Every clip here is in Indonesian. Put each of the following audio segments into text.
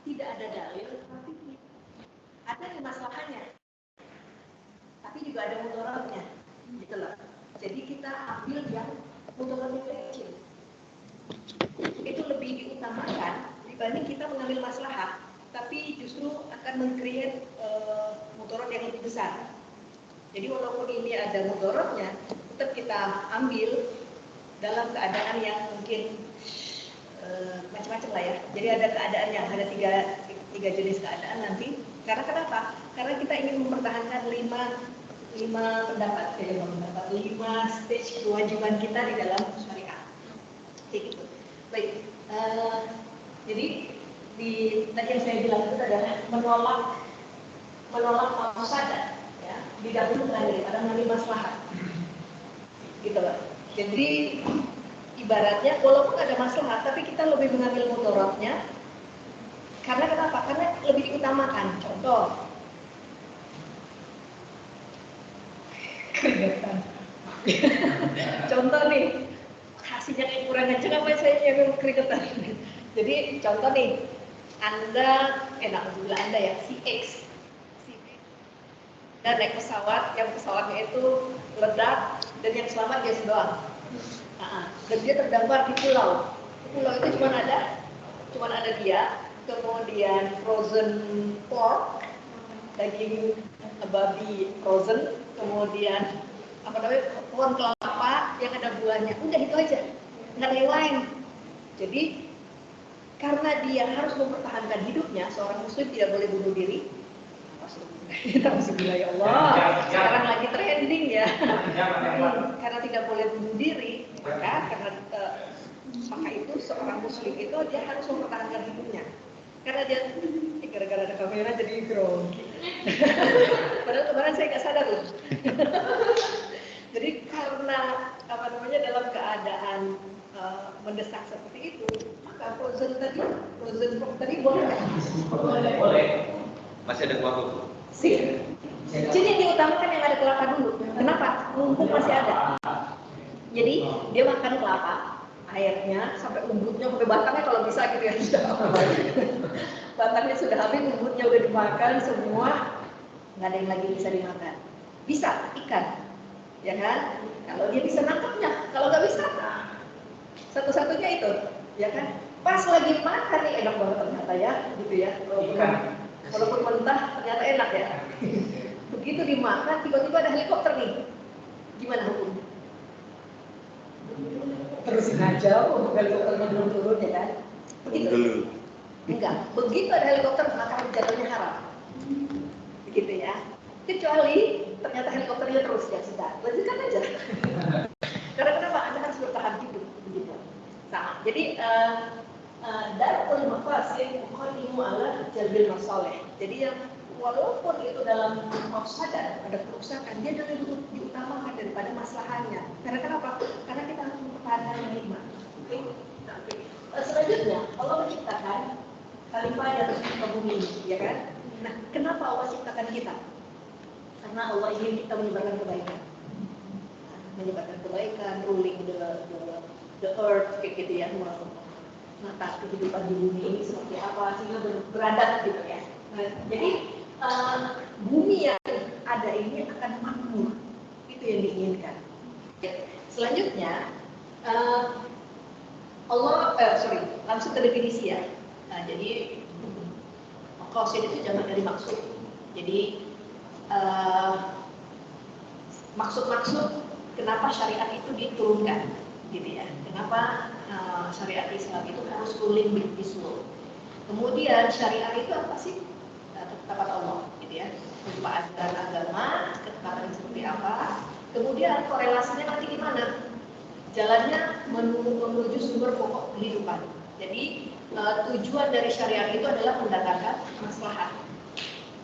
tidak ada dalil, tapi ada masalahnya, tapi juga ada mudaratnya, gitu loh. Jadi kita ambil yang mudaratnya kecil, itu lebih diutamakan dibanding kita mengambil maslahat, tapi justru akan meng-create mudarat yang lebih besar. Jadi walaupun ini ada mudaratnya, tetap kita ambil dalam keadaan yang mungkin macam-macam lah ya. Jadi ada keadaan yang ada tiga jenis keadaan nanti. Karena kenapa? Karena kita ingin mempertahankan lima pendapat, lima stage kewajiban kita di dalam syariat. Kayak gitu. Baik. Jadi tadi yang saya bilang itu adalah menolak mafsadat, ya, didahulukan daripada mengambil maslahat. Gitu loh. Jadi ibaratnya walaupun ada maslahat, tapi kita lebih mengambil mudaratnya. Karena kenapa? Karena lebih diutamakan. Contoh, keringetan. Contoh nih, hasilnya kayak kurang kenceng apa saya yang keringetan. Jadi contoh nih, Anda Anda ya, si X. Dan naik pesawat, yang pesawatnya itu ledak dan yang selamat dia doang. Dan dia terdampar di pulau. Pulau itu cuma ada dia, kemudian frozen pork, daging babi frozen, kemudian pohon kelapa yang ada buahnya. Udah itu aja, nggak ada yang lain. Jadi karena dia harus mempertahankan hidupnya, seorang muslim tidak boleh bunuh diri. Alhamdulillah ya Allah. Sekarang lagi trending ya. Karena tidak boleh bunuh diri, maka itu seorang muslim itu dia harus mempertahankan hidupnya. Karena dia gara-gara ada kamera jadi grogi. Padahal kemarin saya nggak sadar loh. Jadi karena dalam keadaan mendesak seperti itu, maka frozen tadi boleh nggak? Boleh. Masih ada kuah. Jadi yang diutamakan yang ada kelapa dulu. Kenapa? Mumpung masih ada. Jadi dia makan kelapa, airnya sampai umbutnya, sampai batangnya kalau bisa gitu ya. Batangnya sudah habis, umbutnya udah dimakan semua, nggak ada yang lagi bisa dimakan. Bisa ikan, ya kan? Kalau dia bisa nangkapnya, kalau nggak bisa, satu-satunya itu, ya kan? Pas lagi makan nih enak banget ternyata ya, gitu ya. Walaupun mentah ternyata enak ya. Begitu dimakan, tiba-tiba ada helikopter nih. Gimana hukum? Terusin aja, helikopternya belum turun ya kan? Begitu? Enggak. Begitu ada helikopter, maka jatuhnya haram. Begitu ya. Kecuali ternyata helikopternya terus, ya sudah. Lanjutkan aja. Karena kenapa? Anda harus bertahan hidup. Begitu. Sama. Jadi darul mafasid muqaddimu ala jalbil masalih. Jadi yang walaupun itu dalam mafsadat ada kerusakan, dia lebih diutamakan daripada maslahatnya. Karena kenapa? Karena kita harus mempertahankan yang nikmat. Selanjutnya Allah menciptakan khalifah di atas muka bumi, ya kan? Nah, kenapa Allah ciptakan kita? Karena Allah ingin kita menyebarkan kebaikan. Menyebarkan kebaikan, ruling the earth, kayak gitu ya, menata kehidupan di bumi ini seperti apa, sehingga beradat gitu ya. Nah, jadi bumi yang ada ini akan makmur, itu yang diinginkan. Selanjutnya langsung ke definisi ya. Nah, jadi maqasid itu jangan dari maksud. Jadi maksud-maksud kenapa syariat itu diturunkan, gitu ya. Kenapa syariat Islam itu harus ruling with this world. Kemudian syariat itu apa sih? Ketetapan Allah, gitu ya. Berupa ajaran agama, ketetapan seperti apa. Kemudian korelasinya nanti di mana? Jalannya menuju sumber pokok kehidupan. Jadi tujuan dari syariat itu adalah mendatangkan maslahat.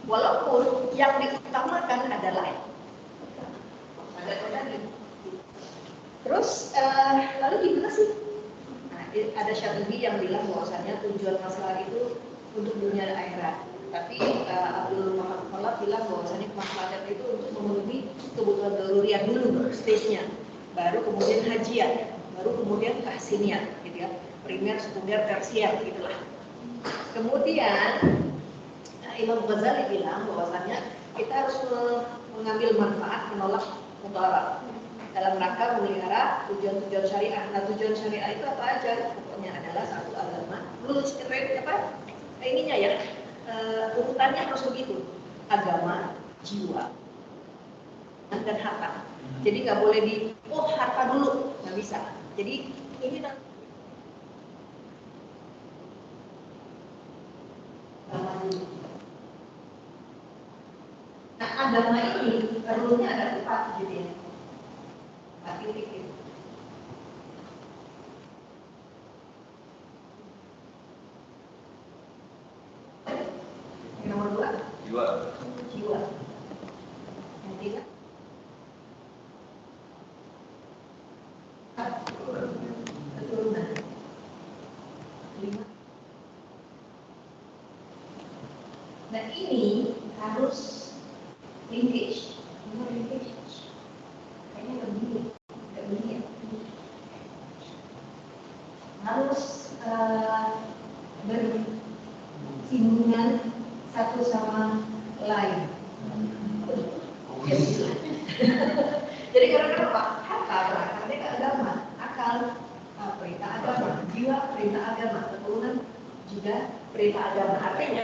Walaupun yang diutamakan adalah terus lalu gimana sih? Nah, ada Syatibi yang bilang bahwasannya tujuan maslahat itu untuk dunia dan akhirat. Tapi Abdul Muhammad bilang bahwasannya maslahat itu untuk memenuhi kebutuhan daruriyah dulu stage-nya. Baru kemudian hajiat, baru kemudian tahsiniyat, gitu ya. Primer, sekunder, tersier, gitulah. kemudian Imam Ghazali bilang bahwasannya kita harus mengambil manfaat, menolak mudarat dalam rangka memelihara tujuan-tujuan syariah. Nah, tujuan syariah itu apa aja? Pokoknya adalah satu agama. Lulus apa? Ininya ya, urutannya harus begitu. Agama, jiwa, dan harta. Jadi nggak boleh harta dulu, nggak bisa. Jadi ini agama dulu. Nah, agama ini rule-nya ada 4 gitu ya. 4 titik gitu. Yang nomor 2? Jiwa. Yang 3? Keturunan. 5. Nah, ini harus linkage. Kayaknya nggak begini ya. Harus bersinggungan satu sama lain. Jadi karena apa? Akal, karena ke agama, akal perintah agama, jiwa perintah agama, keturunan juga perintah agama. Artinya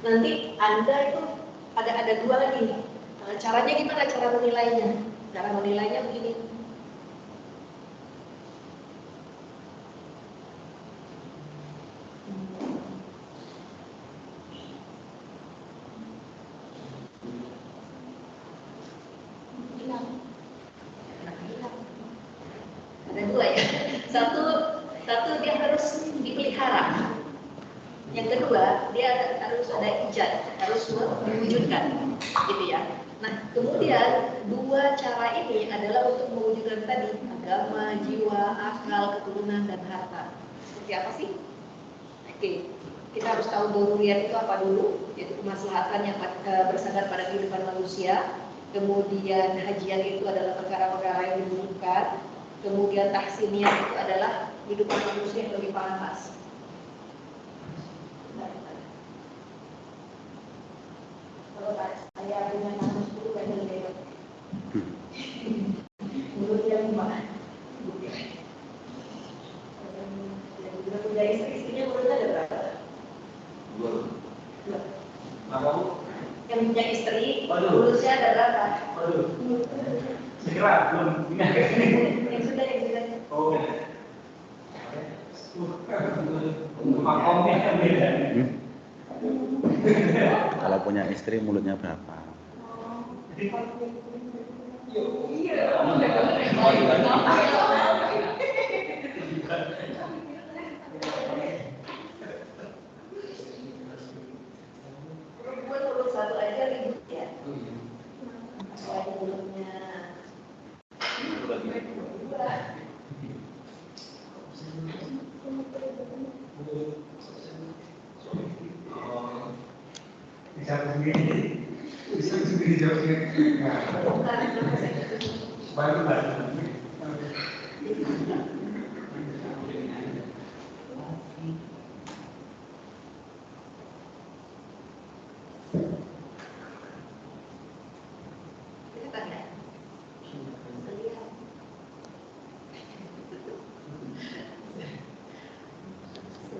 nanti Anda itu ada 2 lagi. Caranya gimana? Cara menilainya? Cara menilainya begini. Ada 2 ya. Satu dia harus dipelihara. Yang kedua, dia harus ada ijad, harus diwujudkan, gitu ya. Nah, kemudian 2 cara ini adalah untuk mewujudkan tadi agama, jiwa, akal, keturunan, dan harta. Seperti apa sih? Oke, kita harus tahu daruriyat itu apa dulu, yaitu kemaslahatan yang bersandar pada kehidupan manusia. Kemudian hajian itu adalah perkara-perkara yang dibutuhkan. Kemudian tahsiniyah itu adalah kehidupan manusia yang lebih pantas. Kalau saya punya anak 10 kayaknya lebih menurut yang 5. Yang sudah punya istrinya menurut ada berapa? 2. Yang punya istri, lulusnya ada berapa? Segera belum. Yang sudah. Oh. Makomnya kan beda. Kalau punya istri mulutnya berapa? Perempuan mulut 1 aja ribut ya. Apalagi mulutnya 2. Bisa sendiri jawabnya. Baru lah.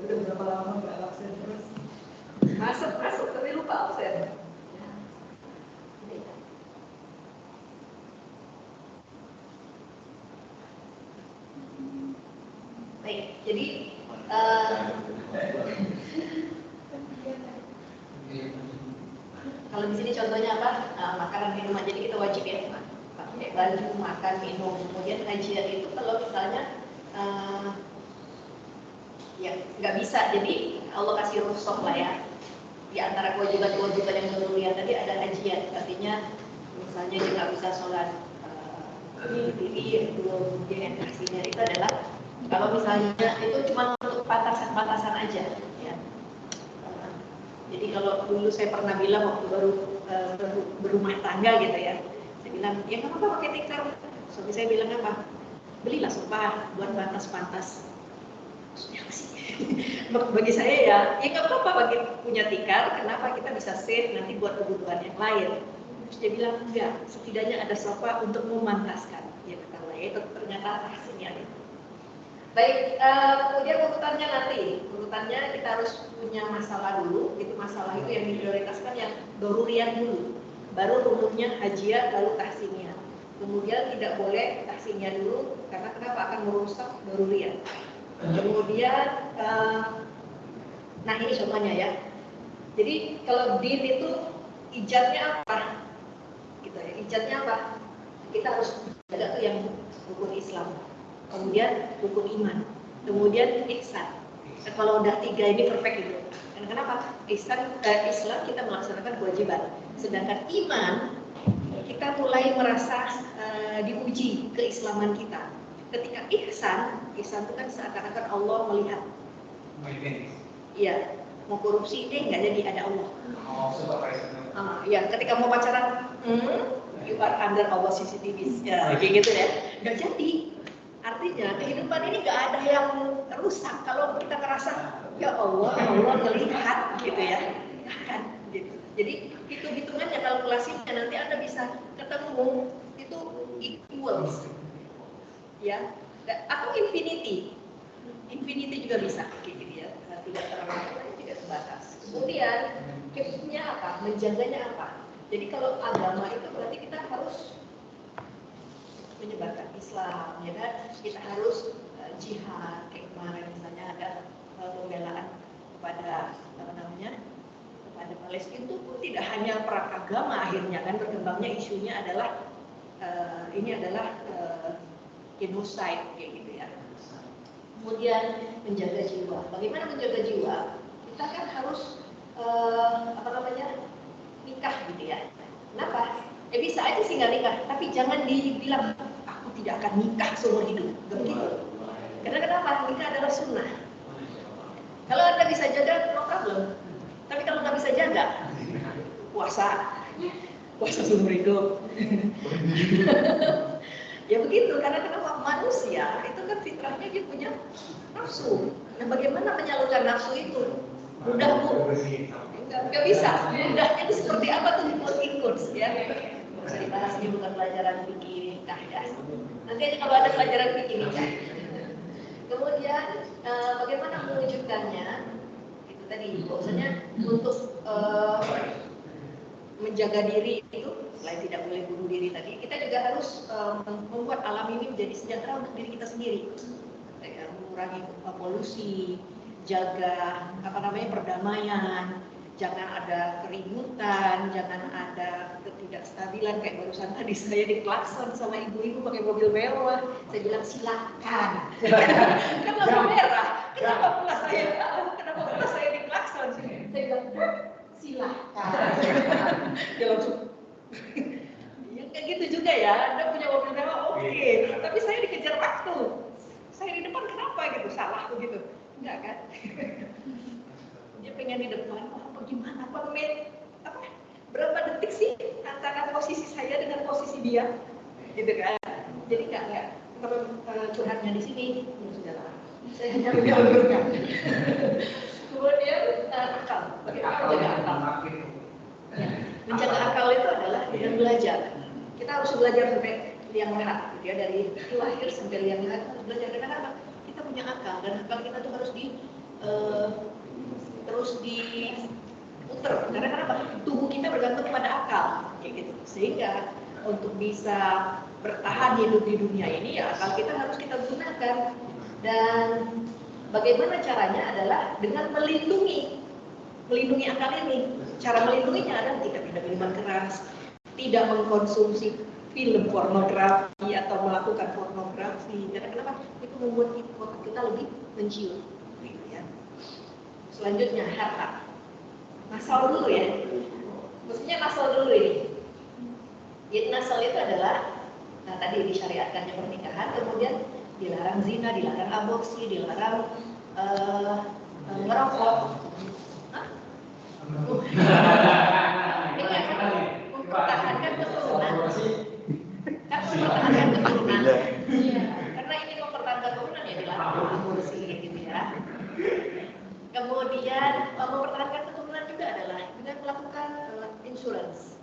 Sudah berapa lama nggak absen terus? Masuk tapi lupa absen. Baik, jadi kalau di sini contohnya apa? Makanan minuman. Jadi kita wajib ya pakai baju, makan, minum. Kemudian kajian itu kalau misalnya ya nggak bisa, jadi Allah kasih rukhsah lah ya. Di antara kewajiban-kewajiban yang mulia tadi ada kajian, artinya misalnya dia nggak bisa sholat diri belum diintersinya, itu adalah kalau misalnya itu cuma untuk batasan-batasan aja ya. Jadi kalau dulu saya pernah bilang waktu baru berumah tangga gitu ya, saya bilang ya nggak apa-apa pakai tikar. Suami saya bilang apa? Belilah sofa buat batas-batas. Maksudnya apa sih? bagi saya ya nggak apa-apa bagi punya tikar, kenapa kita bisa save nanti buat kebutuhan yang lain. Terus dia bilang enggak, setidaknya ada sofa untuk memantaskan. Ya kata itu ternyata hasilnya itu. Baik, kemudian urutannya kita harus punya masalah dulu. Itu masalah itu yang diprioritaskan yang doruriyat dulu. Baru rumusnya hajiyah lalu tahsiniyah. Kemudian tidak boleh tahsiniyah dulu karena kenapa akan merusak doruriyat. Kemudian, nah ini contohnya ya. Jadi kalau din itu ijaznya apa? Gitu ya. Ijaznya apa? Kita harus ada tuh yang rukun Islam. Kemudian rukun iman, kemudian ihsan. Nah, kalau udah 3 ini perfect gitu. Dan kenapa? Islam kita melaksanakan kewajiban, sedangkan iman kita mulai merasa diuji keislaman kita. Ketika ihsan itu kan seakan-akan Allah melihat. Iya, mau korupsi ini nggak jadi ada Allah. Ya, ketika mau pacaran, you are under Allah CCTV, ya kayak gitu ya, nggak jadi. Artinya kehidupan ini nggak ada yang rusak kalau kita merasa ya Allah melihat gitu ya, kan gitu. Jadi hitung-hitungannya, kalkulasinya nanti Anda bisa ketemu itu equals ya, atau infinity juga bisa kayak gitu ya, tidak terlalu tidak sebatas. Kemudian keepnya apa, menjaganya apa. Jadi kalau agama itu berarti kita harus menyebarkan Islam, ya kan? Kita harus jihad, kayak kemarin misalnya ada pembelaan kepada kepada Palestina itu pun tidak hanya perang agama, akhirnya kan berkembangnya isunya adalah ini adalah genocide kayak gitu ya. Kemudian menjaga jiwa. Bagaimana menjaga jiwa? Kita kan harus nikah gitu ya. Kenapa? Bisa aja sih nggak nikah, tapi jangan dibilang aku tidak akan nikah seumur hidup, nggak begitu. Karena kenapa? Nikah adalah sunnah. Kalau Anda bisa jaga, no problem. Tapi kalau nggak bisa jaga, puasa seumur hidup. Ya begitu, karena kenapa? Manusia itu kan fitrahnya dia punya nafsu. Nah, bagaimana menyalurkan nafsu itu? Mudah Bu? Nggak bisa. Mudahnya itu seperti apa tuh? Ikut ya. Bisa dibahas, ini bukan pelajaran fikih nikah ya. Nanti aja kalau ada pelajaran fikih nikah. Kemudian bagaimana mewujudkannya? Itu tadi bahwasanya untuk menjaga diri itu selain tidak boleh bunuh diri tadi, kita juga harus membuat alam ini menjadi sejahtera untuk diri kita sendiri. Mengurangi polusi, jaga perdamaian. Jangan ada keributan, jangan ada ketidakstabilan kayak barusan tadi saya diklakson sama ibu-ibu pakai mobil mewah. Saya bilang silakan. Kan lampu merah. Kenapa pula saya diklakson? Saya bilang silakan. Dia langsung. Ya kayak gitu juga ya. Anda punya mobil mewah, oke. Tapi saya dikejar waktu. Saya di depan kenapa gitu? Salah begitu. Enggak kan? Dia pengen di depan, bagaimana berapa detik sih antara posisi saya dengan posisi dia, gitu kan? Jadi nggak curhatnya di sini, ya sudahlah. Saya hanya menyalurkan. Kemudian akal, bagaimana menjaga akal? Ya, menjaga akal itu adalah dengan belajar. Kita harus belajar sampai liang lahat, gitu ya, dari lahir sampai liang lahat harus belajar. Karena kita punya akal dan akal kita tuh harus terus diputer. Karena kenapa? Tubuh kita bergantung pada akal, kayak gitu. Sehingga untuk bisa bertahan hidup di dunia ini, ya akal kita harus kita gunakan. Dan bagaimana caranya adalah dengan melindungi akal ini. Cara melindunginya adalah tidak minuman keras, tidak mengkonsumsi film pornografi atau melakukan pornografi. Karena kenapa? Itu membuat kita lebih mencium. Selanjutnya harta. Nasal dulu ya. Maksudnya nasal dulu ini. Jadi nasal itu adalah tadi disyariatkannya pernikahan, kemudian dilarang zina, dilarang aborsi, dilarang merokok. Ini akan mempertahankan keturunan. Kan mempertahankan keturunan. Karena ini mempertahankan keturunan ya dilarang aborsi gitu ya. Kemudian mempertahankan keturunan juga adalah dengan melakukan insurance.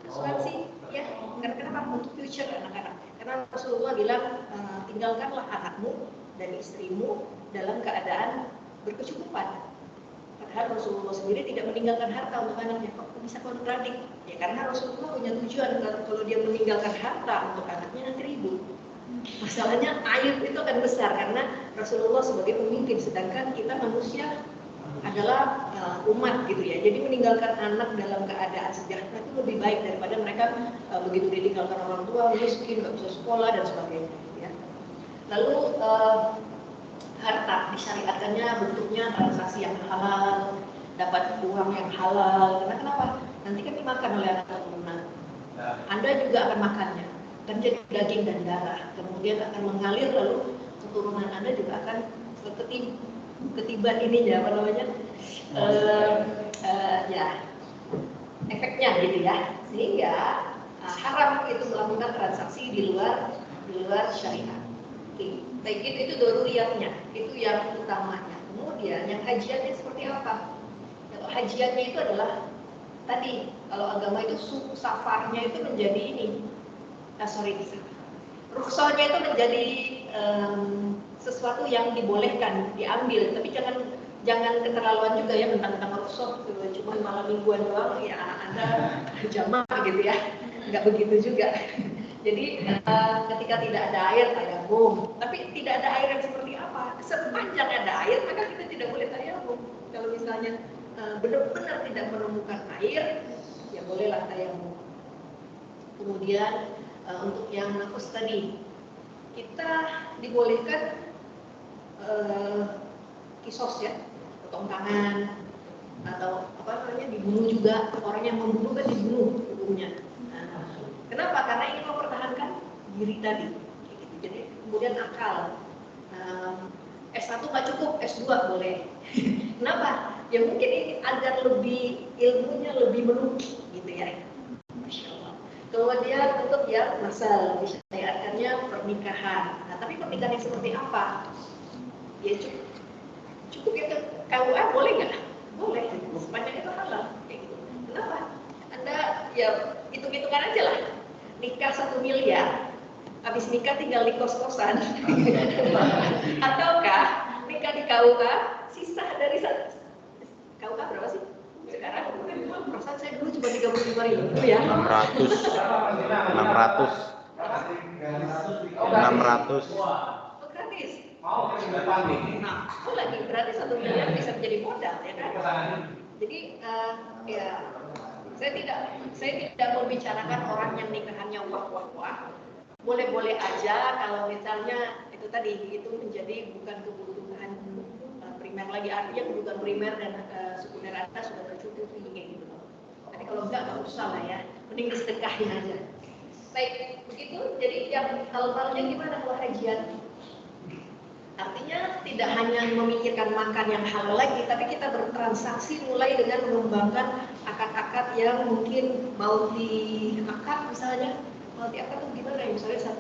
Asuransi, ya, kenapa? Untuk future anak-anak. Karena Rasulullah bilang, tinggalkanlah anakmu dan istrimu dalam keadaan berkecukupan. Padahal Rasulullah sendiri tidak meninggalkan harta untuk anaknya. Kok bisa kontradik? Ya karena Rasulullah punya tujuan kalau dia meninggalkan harta untuk anaknya nanti ribut. Masalahnya aib itu akan besar karena Rasulullah sebagai pemimpin, sedangkan kita manusia adalah umat gitu ya. Jadi meninggalkan anak dalam keadaan sejahtera itu lebih baik daripada mereka begitu ditinggalkan orang tua, miskin, nggak bisa sekolah dan sebagainya. Ya. Lalu harta disyariatkannya bentuknya transaksi yang halal, dapat uang yang halal. Karena kenapa? Nanti kan dimakan oleh anak keturunan. Anda juga akan makannya, dan jadi daging dan darah. Kemudian akan mengalir lalu keturunan Anda juga akan ketiban ininya apa namanya? Ya efeknya gitu ya. Sehingga haram itu melakukan transaksi di luar syariat. Baik itu doruriyatnya, itu yang utamanya. Kemudian yang hajiannya seperti apa? Kalau hajiannya itu adalah tadi, kalau agama itu safarnya itu menjadi ini, rukhsahnya itu menjadi sesuatu yang dibolehkan, diambil, tapi jangan keterlaluan juga ya tentang rukhsah, cuma malam mingguan doang, ya Anda jamaah gitu ya, nggak begitu juga. Jadi ketika tidak ada air tayamum, tapi tidak ada air yang seperti apa? Sepanjang ada air maka kita tidak boleh tayamum. Kalau misalnya benar-benar tidak menemukan air, ya bolehlah tayamum. Kemudian untuk yang nafas tadi, kita dibolehkan kisos ya, potong tangan atau apa namanya dibunuh juga. Orang yang membunuh kan dibunuh hukumnya. Kenapa? Karena ingin mempertahankan diri tadi. Jadi kemudian akal. S1 nggak cukup, S2 boleh. Kenapa? Ya mungkin ini agar lebih ilmunya lebih menukik gitu ya. Masya Allah. Kemudian untuk yang masal disyariatkannya pernikahan. Nah, tapi pernikahan yang seperti apa? Ya cukup itu KUA boleh nggak? Boleh. Sepanjang itu halal. Gitu. Kenapa? Anda ya hitung-hitungan aja lah. Nikah 1 miliar, habis nikah tinggal di kos-kosan, ataukah nikah di KUK, sisa dari KUK berapa sih? Sekarang perasaan saya dulu cuma 35.000 ya. 600. Oh, gratis. Nah, itu lagi gratis 1 miliar bisa menjadi modal ya kan? Jadi ya saya tidak membicarakan orang yang nikahannya wah. Boleh-boleh aja kalau misalnya itu tadi itu menjadi bukan kebutuhan primer lagi, artinya kebutuhan primer dan sekunder Anda sudah tercukupi kayak gitu. Tapi kalau enggak usah lah ya, mending disedekahin aja. Baik, begitu. Jadi yang hal-halnya gimana kalau hajian? Artinya tidak hanya memikirkan makan yang halal lagi, tapi kita bertransaksi mulai dengan mengembangkan akad-akad yang mungkin mau diakad misalnya. Mau diakad itu gimana ya? Misalnya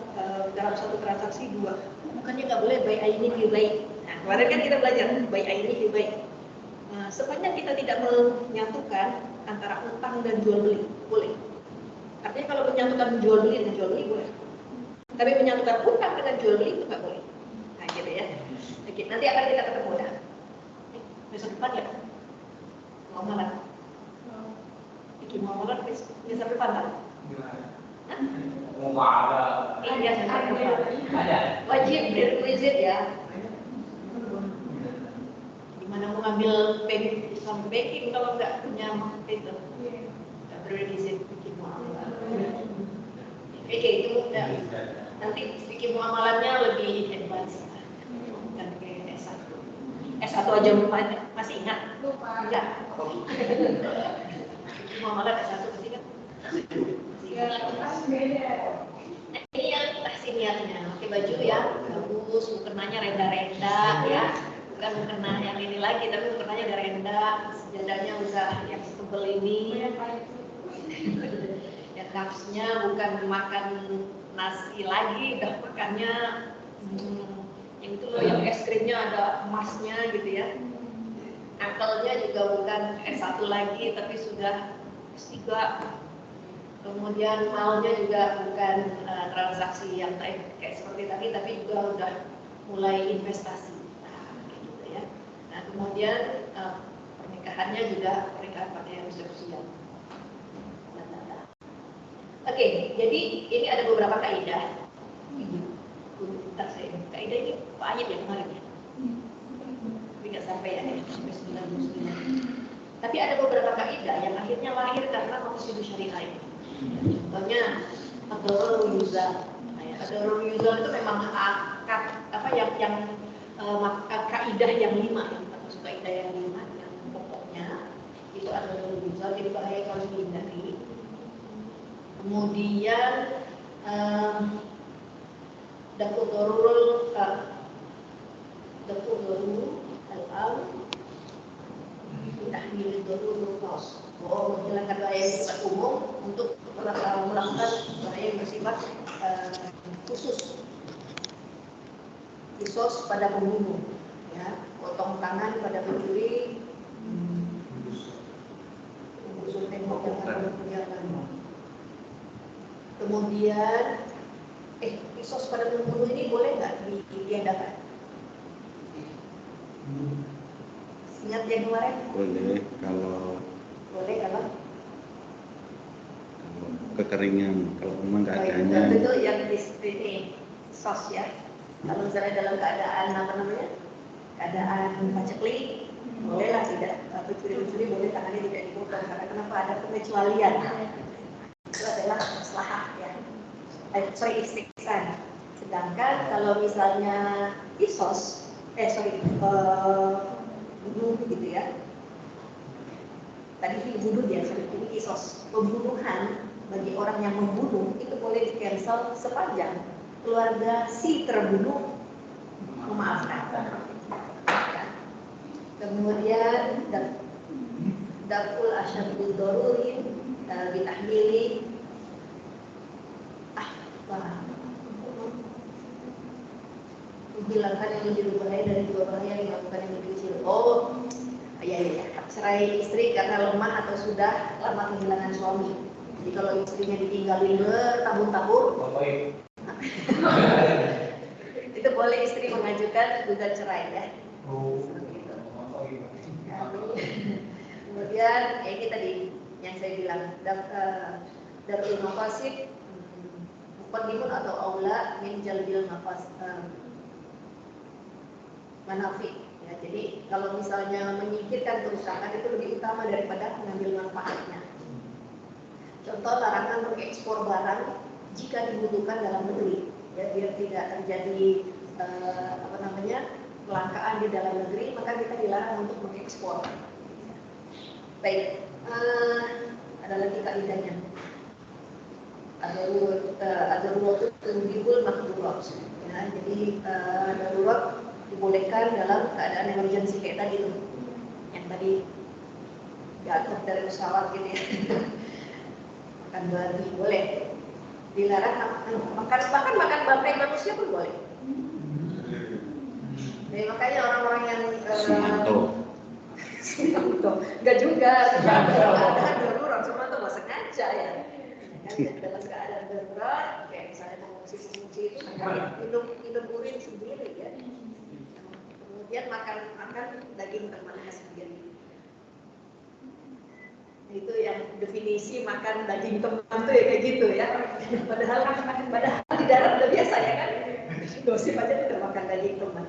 dalam satu transaksi dua, bukannya nggak boleh buy aini fi buy. Nah, kemarin kan kita belajar buy aini fi buy. Sepanjang kita tidak menyatukan antara utang dan jual beli, boleh. Artinya kalau menyatukan jual beli dan jual beli boleh. Tapi menyatukan utang dengan jual beli itu nggak boleh. Gitu ya. Oke, nanti akan kita ketemu dah. Besok depan ya. Muamalah. Bikin muamalah besok depan kan? Muamalah. Iya, Ada. wajib prerequisite ya. Gimana mau ngambil banking kalau nggak punya itu? Prerequisite bikin muamalah. Oke, itu mudah. Nanti bikin muamalahnya lebih advance. Bukan kayak S1 aja lupa, masih ingat? Lupa. Enggak. Muamalah S1 masih ingat? Nah, ini yang tahsiniatnya, pakai baju yang bagus, mukernanya renda-renda ya, bukan mukena yang ini lagi, tapi mukernanya ada renda, sejadahnya usah yang tebel ini, ya kapsnya bukan makan nasi lagi, udah makannya yang itu loh, yang es krimnya ada emasnya gitu ya. Uncle-nya juga bukan S1 lagi, tapi sudah S3. Kemudian malnya juga bukan transaksi yang kayak seperti tadi, tapi juga udah mulai investasi. Nah, gitu ya. Nah, kemudian pernikahannya juga pernikahan pakai resepsian. Oke, jadi ini ada beberapa kaidah. Kaidah ini banyak ya kemarin ya. Tapi nggak sampai ya, sampai 99. Tapi ada beberapa kaidah yang akhirnya lahir karena maksud syariah ini. Contohnya ad-darurul yuzal. Ad-darurul yuzal itu memang akad kaidah yang 5 yang termasuk kaidah yang 5 yang pokoknya itu ad-darurul yuzal, jadi bahaya kalau dihindari. Kemudian daf'u darurul al-am tahmil darurul khas. Menghilangkan bahaya yang bersifat umum untuk melakukan bahaya yang bersifat khusus. Kisos pada pembunuh, ya, potong tangan pada pencuri, menggusur tembok yang ada kegiatan. Kemudian, kisos pada pembunuh ini boleh nggak ditiadakan? Ingat yang kemarin? Boleh kalau kekeringan, kalau memang keadaannya itu yang ini sos ya. Kalau misalnya dalam keadaan keadaan paceklik, bolehlah tidak pencuri boleh tangannya tidak dipotong karena kenapa ada pengecualian. Itu adalah maslahat ya. Istiqsan. Sedangkan kalau misalnya kisos, bunuh gitu ya. Tadi dibunuh dia, ini kisos. Pembunuhan bagi orang yang membunuh itu boleh di-cancel sepanjang keluarga si terbunuh memaafkan. Kemudian daf'ul asyadul darurin bitahmili menghilangkan yang lebih berbahaya dari dua bahaya yang dilakukan yang lebih kecil. Iya. Cerai istri karena lemah atau sudah lama kehilangan suami. Jadi kalau istrinya ditinggalin bertahun-tahun, itu boleh istri mengajukan gugat cerai ya. Kemudian ini tadi yang saya bilang darul mafasid muqaddimun atau aula min jalbil manafik. Ya, jadi kalau misalnya menyingkirkan kerusakan itu lebih utama daripada mengambil manfaatnya. Contoh larangan mengekspor barang jika dibutuhkan dalam negeri, ya, biar tidak terjadi kelangkaan di dalam negeri, maka kita dilarang untuk mengekspor. Baik, ada lagi kaidahnya. Ad-daruratu tunjibul mahdurat. Ya, jadi darurat dibolehkan dalam keadaan emergency kayak tadi tuh, yang tadi jatuh dari pesawat gitu ya. Makan babi boleh, dilarang makan bangkai manusia pun boleh. Jadi makanya orang-orang yang Sumanto enggak juga, keadaan darurat, Sumanto nggak sengaja ya. Dalam keadaan darurat, kayak misalnya mengungsi itu minum urin sendiri ya. Kemudian makan daging temannya sendiri. Itu yang definisi makan daging teman tuh ya kayak gitu ya. Padahal di darat udah biasa ya kan. Gosip aja tidak makan daging teman.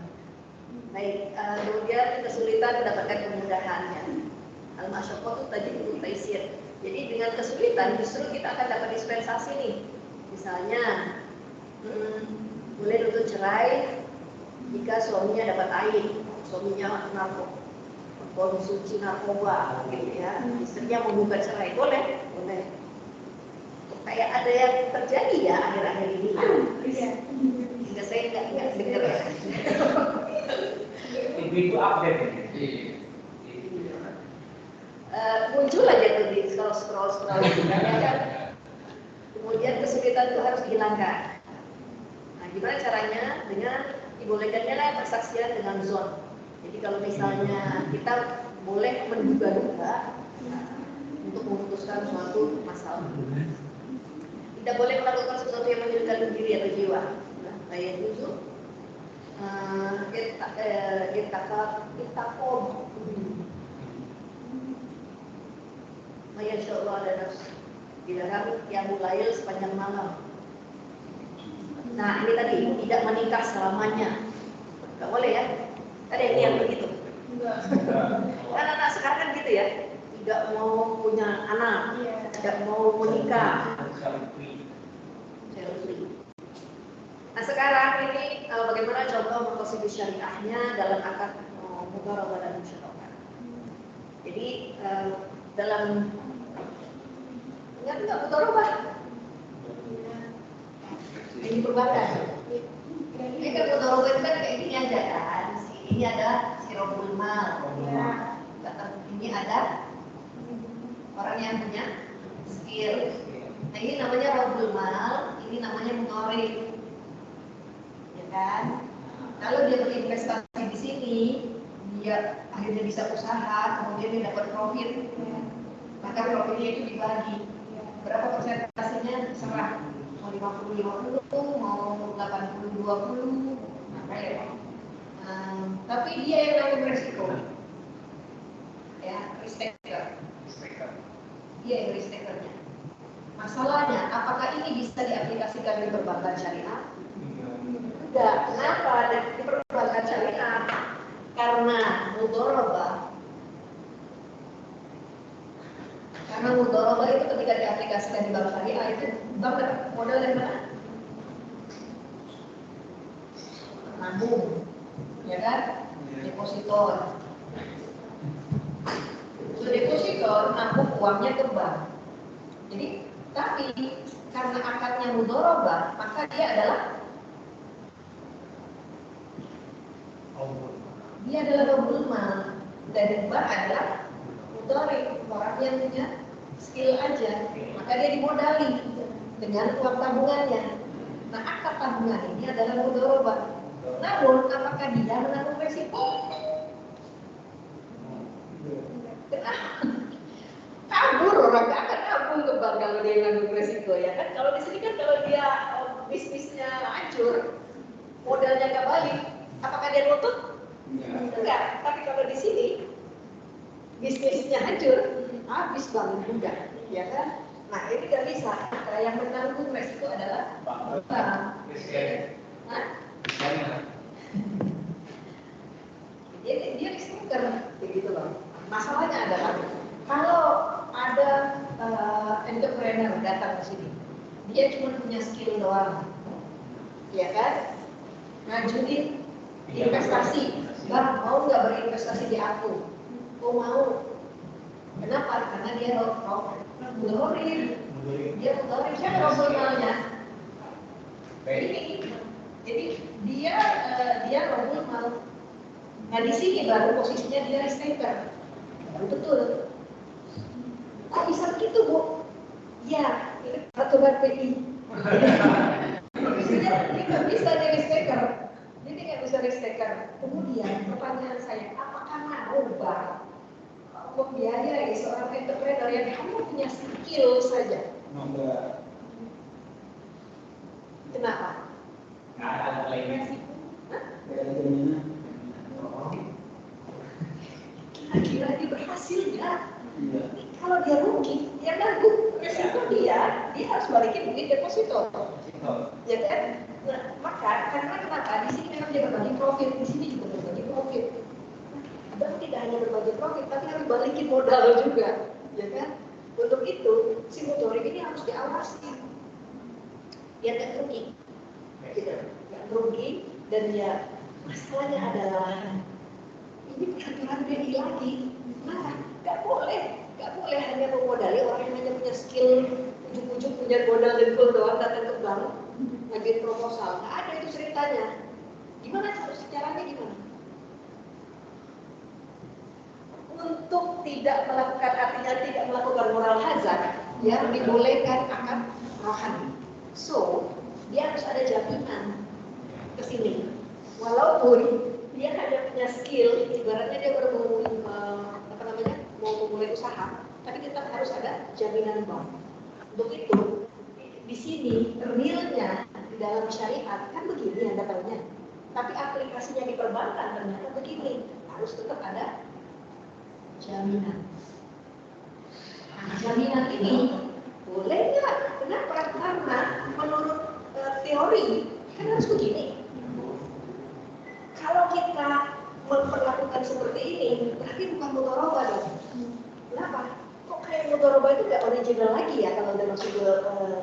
Baik, kemudian kesulitan mendapatkan kemudahannya. Al-masyaqqah itu tadi untuk taisir. Jadi dengan kesulitan justru kita akan dapat dispensasi nih. Misalnya boleh nuntut cerai jika suaminya dapat aib, suaminya konsumsi narkoba gitu ya, istrinya membuka cerai, boleh. Kayak ada yang terjadi ya akhir-akhir ini. Hingga saya nggak dengar ya. Itu update. Muncul aja tuh di scroll kan. Kemudian kesulitan itu harus dihilangkan. Nah, gimana caranya? Dengan dibolehkannya lah persaksian dengan zon. Jadi kalau misalnya kita boleh menduga-duga untuk memutuskan suatu masalah, tidak boleh melakukan sesuatu yang menyulitkan diri atau jiwa. Ayat 7, ittaqom, Masya Allah ada nafsu, dilarang yang mulail sepanjang malam. Nah ini tadi tidak menikah selamanya, nggak boleh ya? Ada yang begitu. Kan anak sekarang kan gitu ya, tidak mau punya anak, tidak mau menikah. Nah sekarang ini bagaimana contoh mengkonsumsi syariahnya dalam akad mudharabah dan musyarakah. Jadi dalam ingat nggak mudharabah? Ini perbankan. Ini kan mudharabah itu kan kayak gini aja kan. Ini ada sirobul mal. Ini ada orang yang punya skill. Nah ini namanya robul mal, ini namanya mudharib. Ya kan? Kalau dia berinvestasi di sini, dia akhirnya bisa usaha, kemudian dia dapat profit, maka profitnya itu dibagi. Berapa persentasenya serah, mau 50-50, mau 80-20, maka ya. Tapi dia yang nanggung resiko, ya, risk taker. Dia yang risk takernya. Masalahnya, apakah ini bisa diaplikasikan di perbankan syariah? Tidak. Kenapa? Di perbankan syariah karena mudharabah. Karena mudharabah itu ketika diaplikasikan di bank syariah itu bank dapat modal dari mana? Nabung, ya kan? Depositor. Depositor nabung uangnya ke bank. Jadi, tapi karena akadnya mudharabah, maka dia adalah robul mal, dan bank adalah mudharib, orang yang punya skill aja, maka dia dimodali dengan uang tabungannya. Nah, akad tabungan ini adalah mudharabah. Namun, apakah dia menanggung resiko? Kabur orang nggak akan kabur ke bank kalau dia menanggung resiko, ya kan? Kalau di sini kan kalau dia bisnisnya hancur, modalnya nggak balik, apakah dia nutup? Enggak. Tapi kalau di sini bisnisnya hancur, habis bangun juga, ya kan? Nah ini nggak bisa. Yang menanggung resiko adalah bank. Dia risker, begitu loh. Masalahnya adalah kalau ada entrepreneur datang ke sini, dia cuma punya skill doang, ya kan? Ngajuin investasi, bang mau nggak berinvestasi di aku? Oh mau. Kenapa? Karena dia mudharib. Dia mudharib. Siapa robul malnya? Ini. Jadi dia robul mal. Nah di sini baru posisinya dia risk taker. Baru betul. Kok bisa begitu, Bu? Ya, ini peraturan PI. Dia nggak bisa dia risk taker. Jadi nggak bisa risk taker. Kemudian pertanyaan saya, apakah mau Bang membiayai seorang entrepreneur yang hanya punya skill saja? Kenapa? Ada lainnya. Kira-kira dia berhasil nggak? Kalau dia rugi, ya nanggung resiko dia harus balikin duit deposito, ya kan? Nah, maka karena kenapa? Di sini memang dia berbagi profit, di sini juga berbagi profit. Dan tidak hanya berbagi profit, tapi harus balikin modal juga, ya kan? Untuk itu, si mudharib ini harus diawasi, biar nggak rugi, gitu, nggak rugi. Dan ya masalahnya adalah ini peraturan BI lagi, nah nggak boleh hanya memodali orang yang hanya punya skill, ujung-ujung punya modal dengkul doang datang ke bank ngajuin proposal, nggak ada itu ceritanya. Gimana caranya gimana? Untuk tidak melakukan, artinya tidak melakukan moral hazard, yang dibolehkan akad rohani. So dia harus ada jaminan ke sini, walaupun dia hanya punya skill, ibaratnya dia baru mau memulai usaha, tapi tetap harus ada jaminan bank. Untuk itu, di sini realnya di dalam syariat kan begini Anda tahunya, tapi aplikasinya di perbankan ternyata begini, harus tetap ada jaminan. Nah, jaminan ini boleh nggak? Kenapa? Karena menurut teori kan harus begini. Kalau kita memperlakukan seperti ini, berarti bukan mudharabah dong. Kenapa? Kok kayak mudharabah itu nggak original lagi ya kalau udah masuk ke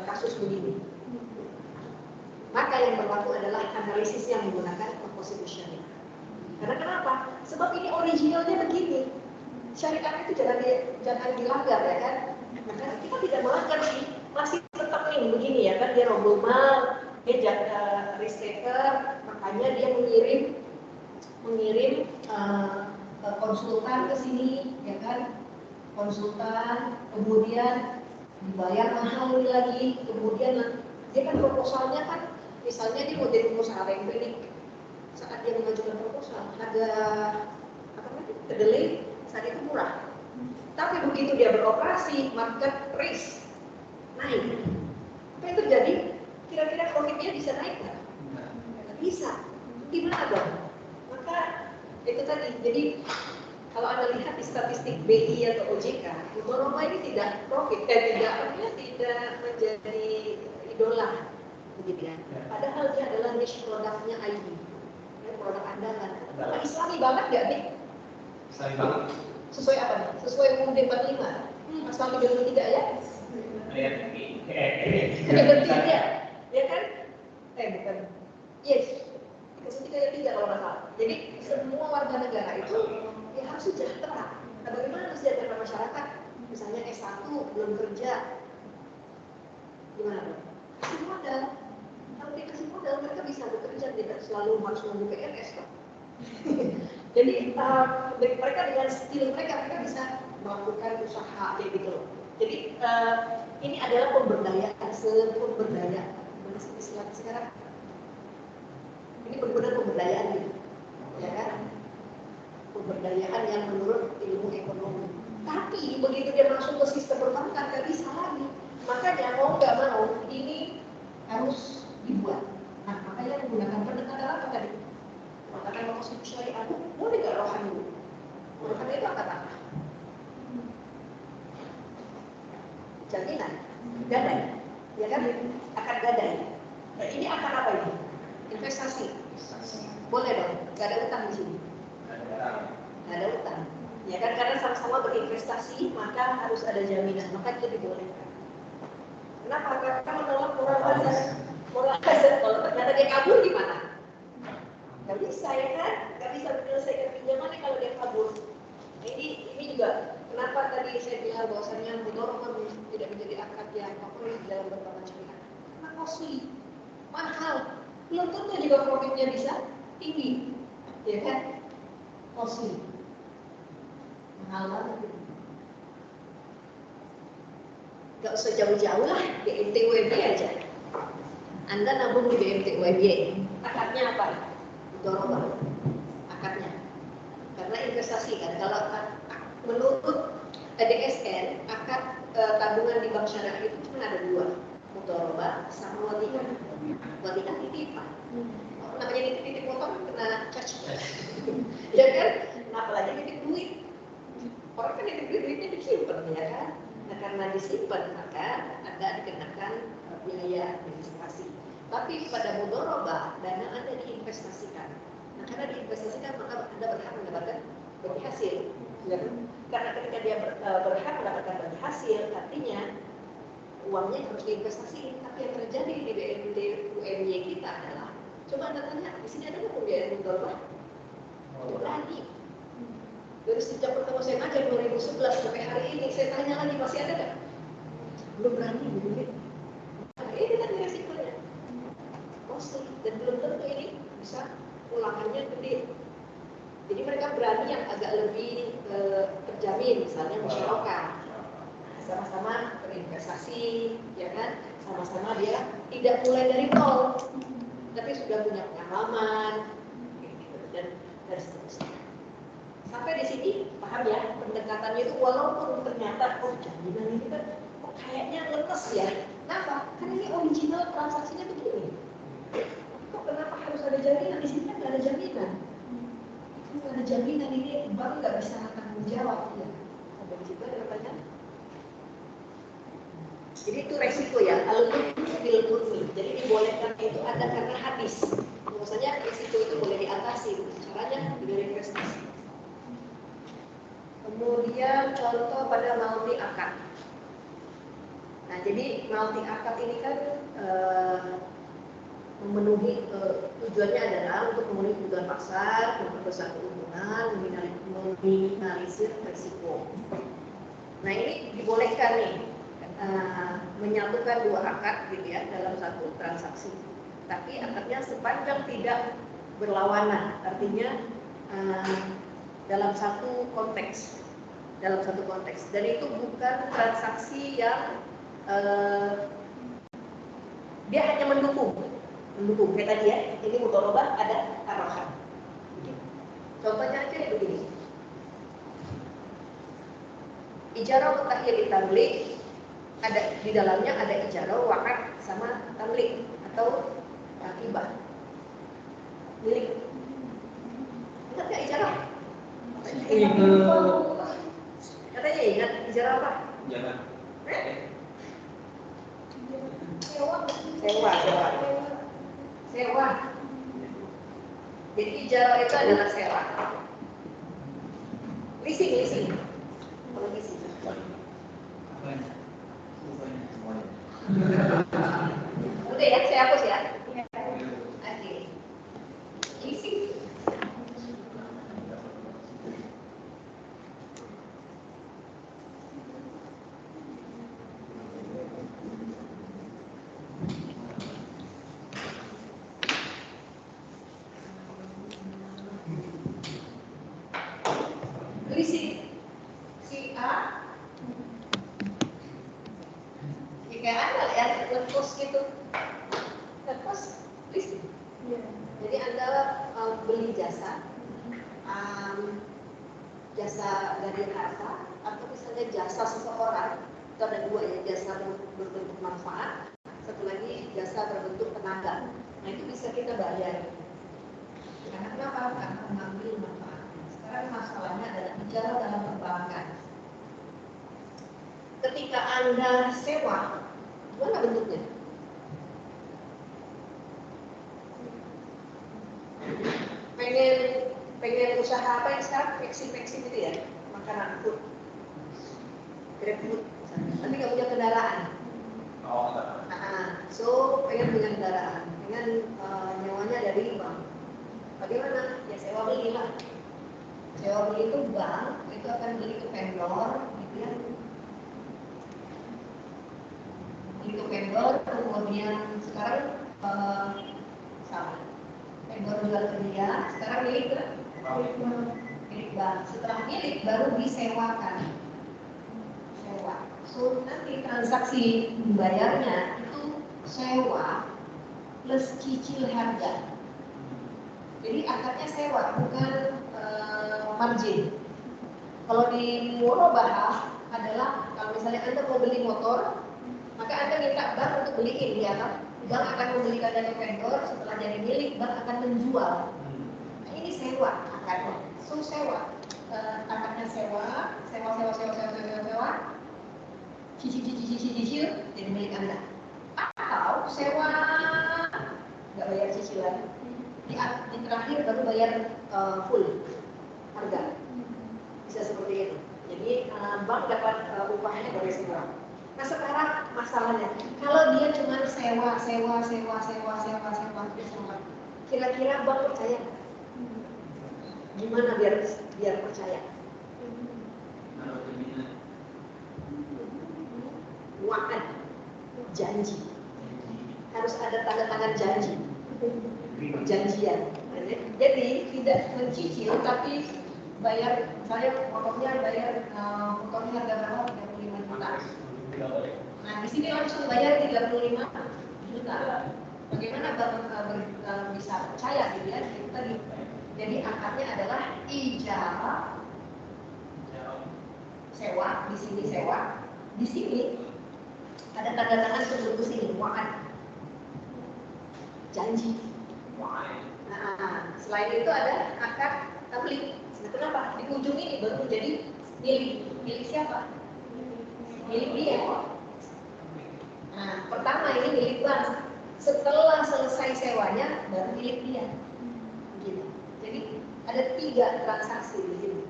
kasus begini? Maka yang berlaku adalah analisis yang menggunakan composition syariah. Karena kenapa? Sebab ini originalnya begini. Syariat itu jangan dilanggar ya kan? Maka kita tidak melanggar sih, masih tetap nih begini ya kan, dia rombong mal, dia jaga risk taker, makanya dia mengirim konsultan ke sini ya kan, konsultan, kemudian dibayar mahal lagi, kemudian dia kan proposalnya kan, misalnya dia mau jadi pengusaha renggiling, saat dia mengajukan proposal harga kedelai saat itu murah, tapi begitu dia beroperasi market risk naik, apa yang terjadi? Kira-kira profitnya bisa naik nggak? Nggak bisa. Gimana dong? Maka itu tadi. Jadi kalau Anda lihat di statistik BI atau OJK, mudharabah ini tidak profit, tidak menjadi idola, begitu ya. Padahal dia adalah niche produknya ID, produk andalan. Kalau Islami banget nggak nih? Islami banget. Sesuai apa nih? Sesuai UUD 45, pasal 33 ya? Ayat ya kan? Bukan. Yes. 33 kalau nggak salah. Jadi semua warga negara itu ya harus sejahtera. Nah, bagaimana sejahtera masyarakat? Misalnya S1 belum kerja, gimana dong? Kasih modal. Kalau dikasih modal mereka bisa bekerja, tidak selalu harus menunggu PNS kan? Jadi mereka dengan skill mereka bisa melakukan usaha kayak gitu loh. Jadi ini adalah pemberdayaan, pemberdayaan. Istilah sekarang ini benar-benar pemberdayaan gitu, ya kan? Pemberdayaan yang menurut ilmu ekonomi. Tapi begitu dia masuk ke sistem perbankan nggak bisa lagi. Makanya mau nggak mau ini harus dibuat. Nah makanya menggunakan pendekatan apa tadi? Pendekatan maksud syariah. Boleh nggak rohani? Rohani itu apa? Jaminan, gadai, ya kan? Akan gadai. Nah, ini akan apa ini? Investasi. Boleh dong, nggak ada utang di sini. Nggak ada utang. Ya kan, karena sama-sama berinvestasi, maka harus ada jaminan, maka itu dibolehkan. Kenapa? Karena menolak moral hazard. Kalau ternyata dia kabur gimana? Nggak bisa ya kan? Nggak bisa menyelesaikan pinjamannya kalau dia kabur. Nah, ini juga kenapa tadi saya bilang bahwasannya mudharabah tidak menjadi akad yang favorit dalam berbagai syariat. Karena costly, mahal. Belum tentu juga profitnya bisa tinggi, ya kan? Costly, mahal banget. Gak usah jauh-jauh lah, BMTWB aja. Anda nabung di BMTWB, akadnya apa? Mudharabah, akadnya. Karena investasi kan, kalau menurut DSN, akad tabungan di bank syariah itu cuma ada dua, mudharabah sama wadihah. Wadihah titipan. Namanya titip motor kena charge, ya kan? Nah, apalagi titip duit. Orang kan titip duitnya disimpan, ya kan? Nah, karena disimpan maka Anda dikenakan biaya administrasi. Tapi pada mudharabah dana Anda diinvestasikan. Nah, karena diinvestasikan maka Anda berhak mendapatkan bagi hasil. Ya. Karena ketika dia berhak mendapatkan bagi hasil, artinya uangnya harus diinvestasikan. Tapi yang terjadi di BMD UMY kita adalah, coba Anda tanya, di sini ada nggak pembiayaan mudharabah? Tidak berani. Dari sejak pertama saya ngajar 2011 sampai hari ini, saya tanya lagi masih ada nggak? Belum berani begini. Nah, ini tadi resikonya. Costly dan belum tentu ini bisa ulangannya gede. Jadi mereka berani yang agak lebih terjamin, misalnya musyarakah, sama-sama berinvestasi, ya kan? Sama-sama dia tidak mulai dari nol, tapi sudah punya pengalaman, gitu. Dan dan seterusnya. Sampai di sini paham ya, pendekatannya itu walaupun ternyata jaminan ini kan kok kayaknya lemes ya. Kenapa? Karena ini original transaksinya begini. Kok kenapa harus ada jaminan? Di sini kan nggak ada jaminan. Itu nggak ada jaminan, ini bank nggak bisa tanggung jawab ya. Ada di situ ada pertanyaan. Jadi itu resiko ya, al-murni. Jadi dibolehkan itu ada karena habis. Maksudnya resiko itu boleh diatasi. Caranya dengan investasi. Kemudian contoh pada multi akad. Nah, jadi multi akad ini kan memenuhi tujuannya adalah untuk memenuhi kebutuhan pasar, memperbesar keuntungan, meminimalisir risiko. Nah, ini dibolehkan nih menyatukan dua akad gitu ya dalam satu transaksi. Tapi akadnya sepanjang tidak berlawanan, artinya dalam satu konteks, dan itu bukan transaksi yang dia hanya mendukung kayak tadi ya, ini mudharabah ada arahan. Contohnya aja ya begini, ijarah mutakhir tamlik, ada di dalamnya ada ijarah waqaf sama tamlik atau hibah milik. Ingat nggak ijarah? Katanya ingat ijarah apa? Jangan. Sewa. Jadi ijarah itu adalah sewa. Leasing. Kalau leasing. Udah ya, saya hapus ya. Oke. Leasing. Leasing. Si A kayak Anda ya, ngekos gitu. Ngekos leasing. Jadi Anda beli jasa dari harta atau misalnya jasa seseorang. Itu ada dua ya, jasa berbentuk manfaat, satu lagi jasa berbentuk tenaga. Nah itu bisa kita bayar. Karena kenapa? Karena mengambil manfaat. Sekarang masalahnya adalah bicara dalam perbankan. Ketika Anda sewa, gimana bentuknya? Pengen usaha apa yang sekarang vaksin itu ya, makanan food, grab food, tapi nggak punya kendaraan. So pengen punya kendaraan, pengen nyewanya dari bank. Bagaimana? Ya sewa beli lah. Sewa beli itu bank itu akan beli ke vendor, gitu ya. Beli ke vendor, kemudian sekarang sama. Vendor jual ke dia, sekarang milik bank. Setelah milik baru disewakan. Sewa. So nanti transaksi bayarnya itu sewa plus cicil harga. Jadi akadnya sewa, bukan margin. Kalau di murabahah adalah kalau misalnya Anda mau beli motor, maka Anda minta bank untuk beliin, ya kan? Bank akan membelikan dari vendor, setelah jadi milik, bank akan menjual. Nah, ini sewa akadnya. So sewa, akadnya sewa, cicil, jadi milik Anda. Atau sewa nggak bayar cicilan, di terakhir baru bayar full harga. Bisa seperti itu. Jadi bank dapat upahnya dari sewa. Nah sekarang masalahnya, kalau dia cuma sewa, kira-kira bank percaya? Gimana biar percaya? Wa'ad, janji. Harus ada tanda tangan janji, perjanjian. Jadi tidak mencicil tapi bayar, saya motornya motornya harga berapa? 35 juta. Nah di sini langsung bayar 35 juta. Bagaimana bisa percaya gitu ya? Itu tadi Jadi akadnya adalah ijarah, sewa, di sini sewa, di sini ada tanda tangan sebelum sini, wa'ad, janji. Nah, selain itu ada akad tablik. Nah, kenapa? Di ujung ini baru menjadi milik siapa? Milik dia. Nah, pertama ini milik bank. Setelah selesai sewanya baru milik dia. Begitu. Jadi ada 3 transaksi di sini.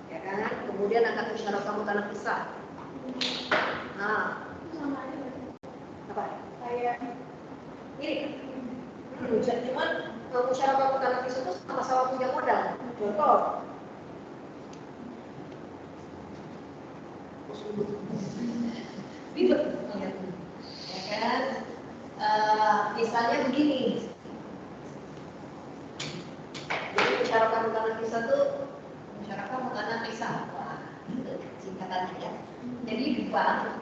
Ya kan? Kemudian akad musyarakah mutanaqisah. Nah, apa? Kayak ini. Cuman musyarakah mutanaqisah itu sama-sama punya modal. Contoh. Ribet, ya kan? Misalnya begini. Jadi musyarakah mutanaqisah itu musyarakah mutanaqisah, singkatannya ya. Jadi di bank,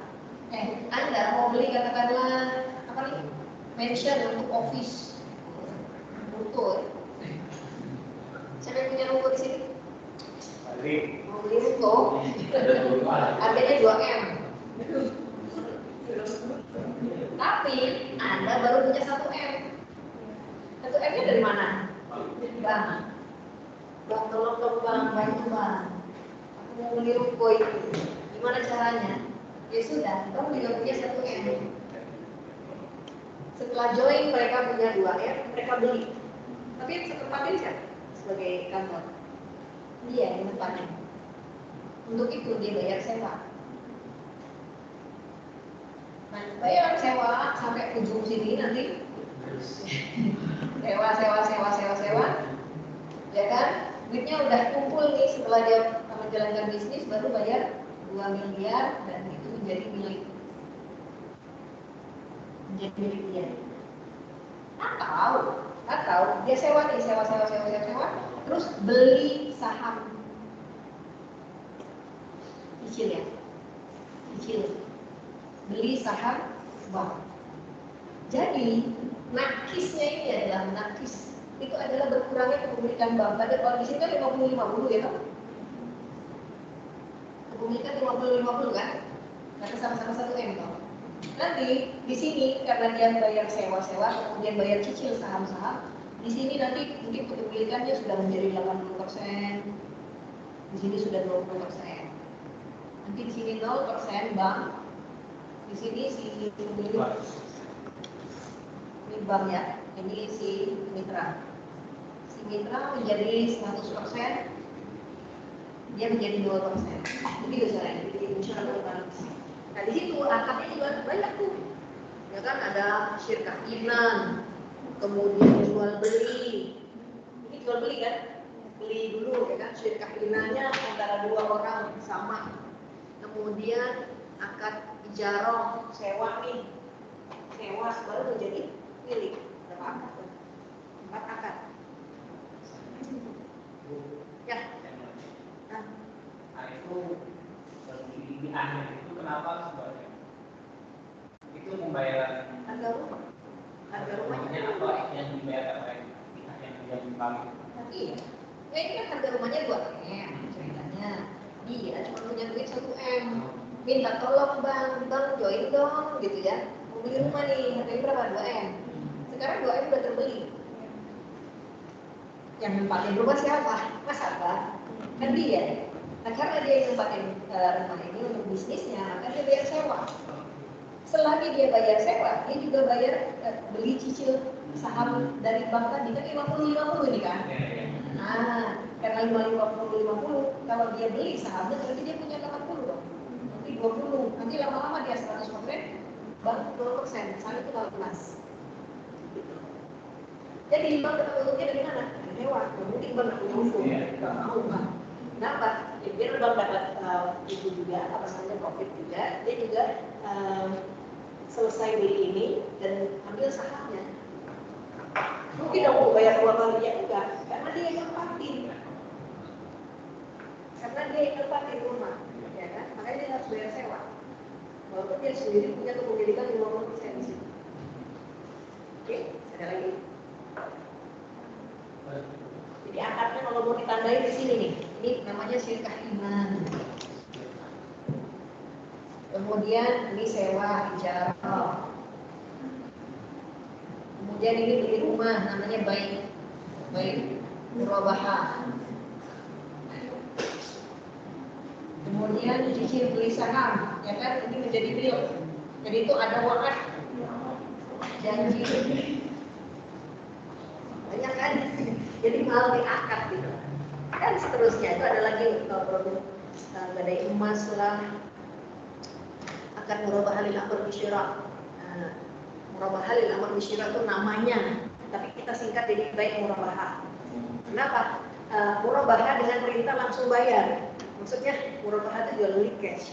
Anda mau beli katakanlah apa nih? Mansion untuk office, ruko. Siapa yang punya ruko di sini? Mau beli ruko, harganya 2M. Tapi Anda baru punya 1M. 1M-nya dari mana? Bang, tolong dong bang, bantu bang. Aku mau beli ruko itu. Gimana caranya? Ya sudah, bang juga punya 1M. Setelah join mereka punya 2M, mereka beli. Tapi yang setempatin siapa? Sebagai kantor. Dia yang tempatin. Untuk itu dia bayar sewa. Nah, bayar sewa sampai ujung sini nanti sewa, ya kan? Duitnya udah kumpul nih setelah dia menjalankan bisnis baru bayar 2 miliar dan itu menjadi milik dia. Atau dia sewa nih, sewa, terus beli saham kecil, beli saham bank. Jadi nakisnya ini adalah nakis. Itu adalah berkurangnya kepemilikan bank. Pada kalau di sini kan 50-50 ya kan? Kepemilikan 50-50 kan? Karena sama-sama 1M toh. Nanti di sini karena dia bayar sewa-sewa, kemudian bayar cicil saham-saham, di sini nanti mungkin kepemilikannya sudah menjadi 80%, di sini sudah 20%. Nanti di sini 0% bank, di sini si pemilik ini bank ya, ini si mitra. Si mitra menjadi 100%, dia menjadi 2%. Begitu caranya, jadi musyarakah mutanaqisah. Nah di situ akadnya juga banyak tuh, ya kan ada syirkah inan, kemudian jual beli. Ini jual beli kan? Beli dulu ya kan, syirkah inannya antara 2 orang sama. Kemudian akad ijarah, sewa nih, sewa baru menjadi milik. Berapa akad tuh? 4 akad. Ya. Nah itu di akhir itu kenapa sebenarnya? Itu pembayaran Harga rumah. Harga rumahnya apa yang dibayar oleh pihak yang dibangun? Iya. Ya ini kan harga rumahnya 2M ceritanya. Dia cuma punya duit 1M. Minta tolong bang join dong gitu ya. Mau beli rumah nih, harganya berapa? 2M. Sekarang 2M udah terbeli. Yang nempatin rumah siapa? Mas Abah. Kan dia. Nah karena dia yang nempatin rumah ini untuk bisnisnya, maka dia bayar sewa. Selagi dia bayar sewa, dia juga bayar beli cicil saham dari bank tadi kan 50-50 ini kan. Nah, karena 50-50, kalau dia beli sahamnya berarti dia punya 80 dong. Nanti 20, nanti lama-lama dia 100%, bank 2%, misalnya itu 18. Jadi bank dapat untungnya dari mana? Dari sewa. Mungkin bank dapat untung, nggak mau kan? Kenapa? Ya, biar bank dapat itu juga, apa namanya profit juga, dia juga selesai beli ini dan ambil sahamnya. Mungkin dong mau bayar 2 kali ya enggak, karena dia yang nempatin. Karena dia yang nempatin rumah, ya kan? Makanya dia harus bayar sewa. Walaupun dia sendiri punya kepemilikan 50% di sini. Oke, ada lagi? Jadi akadnya kalau mau ditandai di sini nih, ini namanya syirkah iman. Kemudian ini sewa, ijarah. Kemudian ini beli rumah, namanya baik murabahah. Kemudian cicil beli saham, ya kan? Ini menjadi bil. Jadi itu ada wa'ad, janji. Banyak kan? Jadi mal di akad gitu. Dan seterusnya itu ada lagi produk gadai emas lah, akad murabahah lil amr bisyira. Murabahah lil amr bisyira itu namanya, tapi kita singkat jadi baik murabahah. Kenapa? Murabahah dengan perintah langsung bayar. Maksudnya murabahah itu jual beli cash.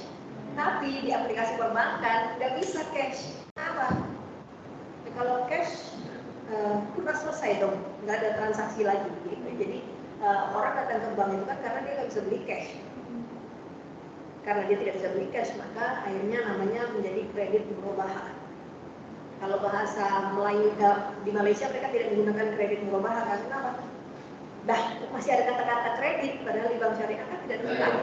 Tapi di aplikasi perbankan nggak bisa cash. Kenapa? Kalau cash udah selesai dong, nggak ada transaksi lagi. Gitu. Jadi orang datang ke bank itu kan karena dia nggak bisa beli cash. Karena dia tidak bisa beli cash, maka akhirnya namanya menjadi kredit murabahah. Kalau bahasa Melayu di Malaysia mereka tidak menggunakan kredit murabahah karena kenapa? Masih ada kata-kata kredit, padahal di bank syariah kan tidak bilang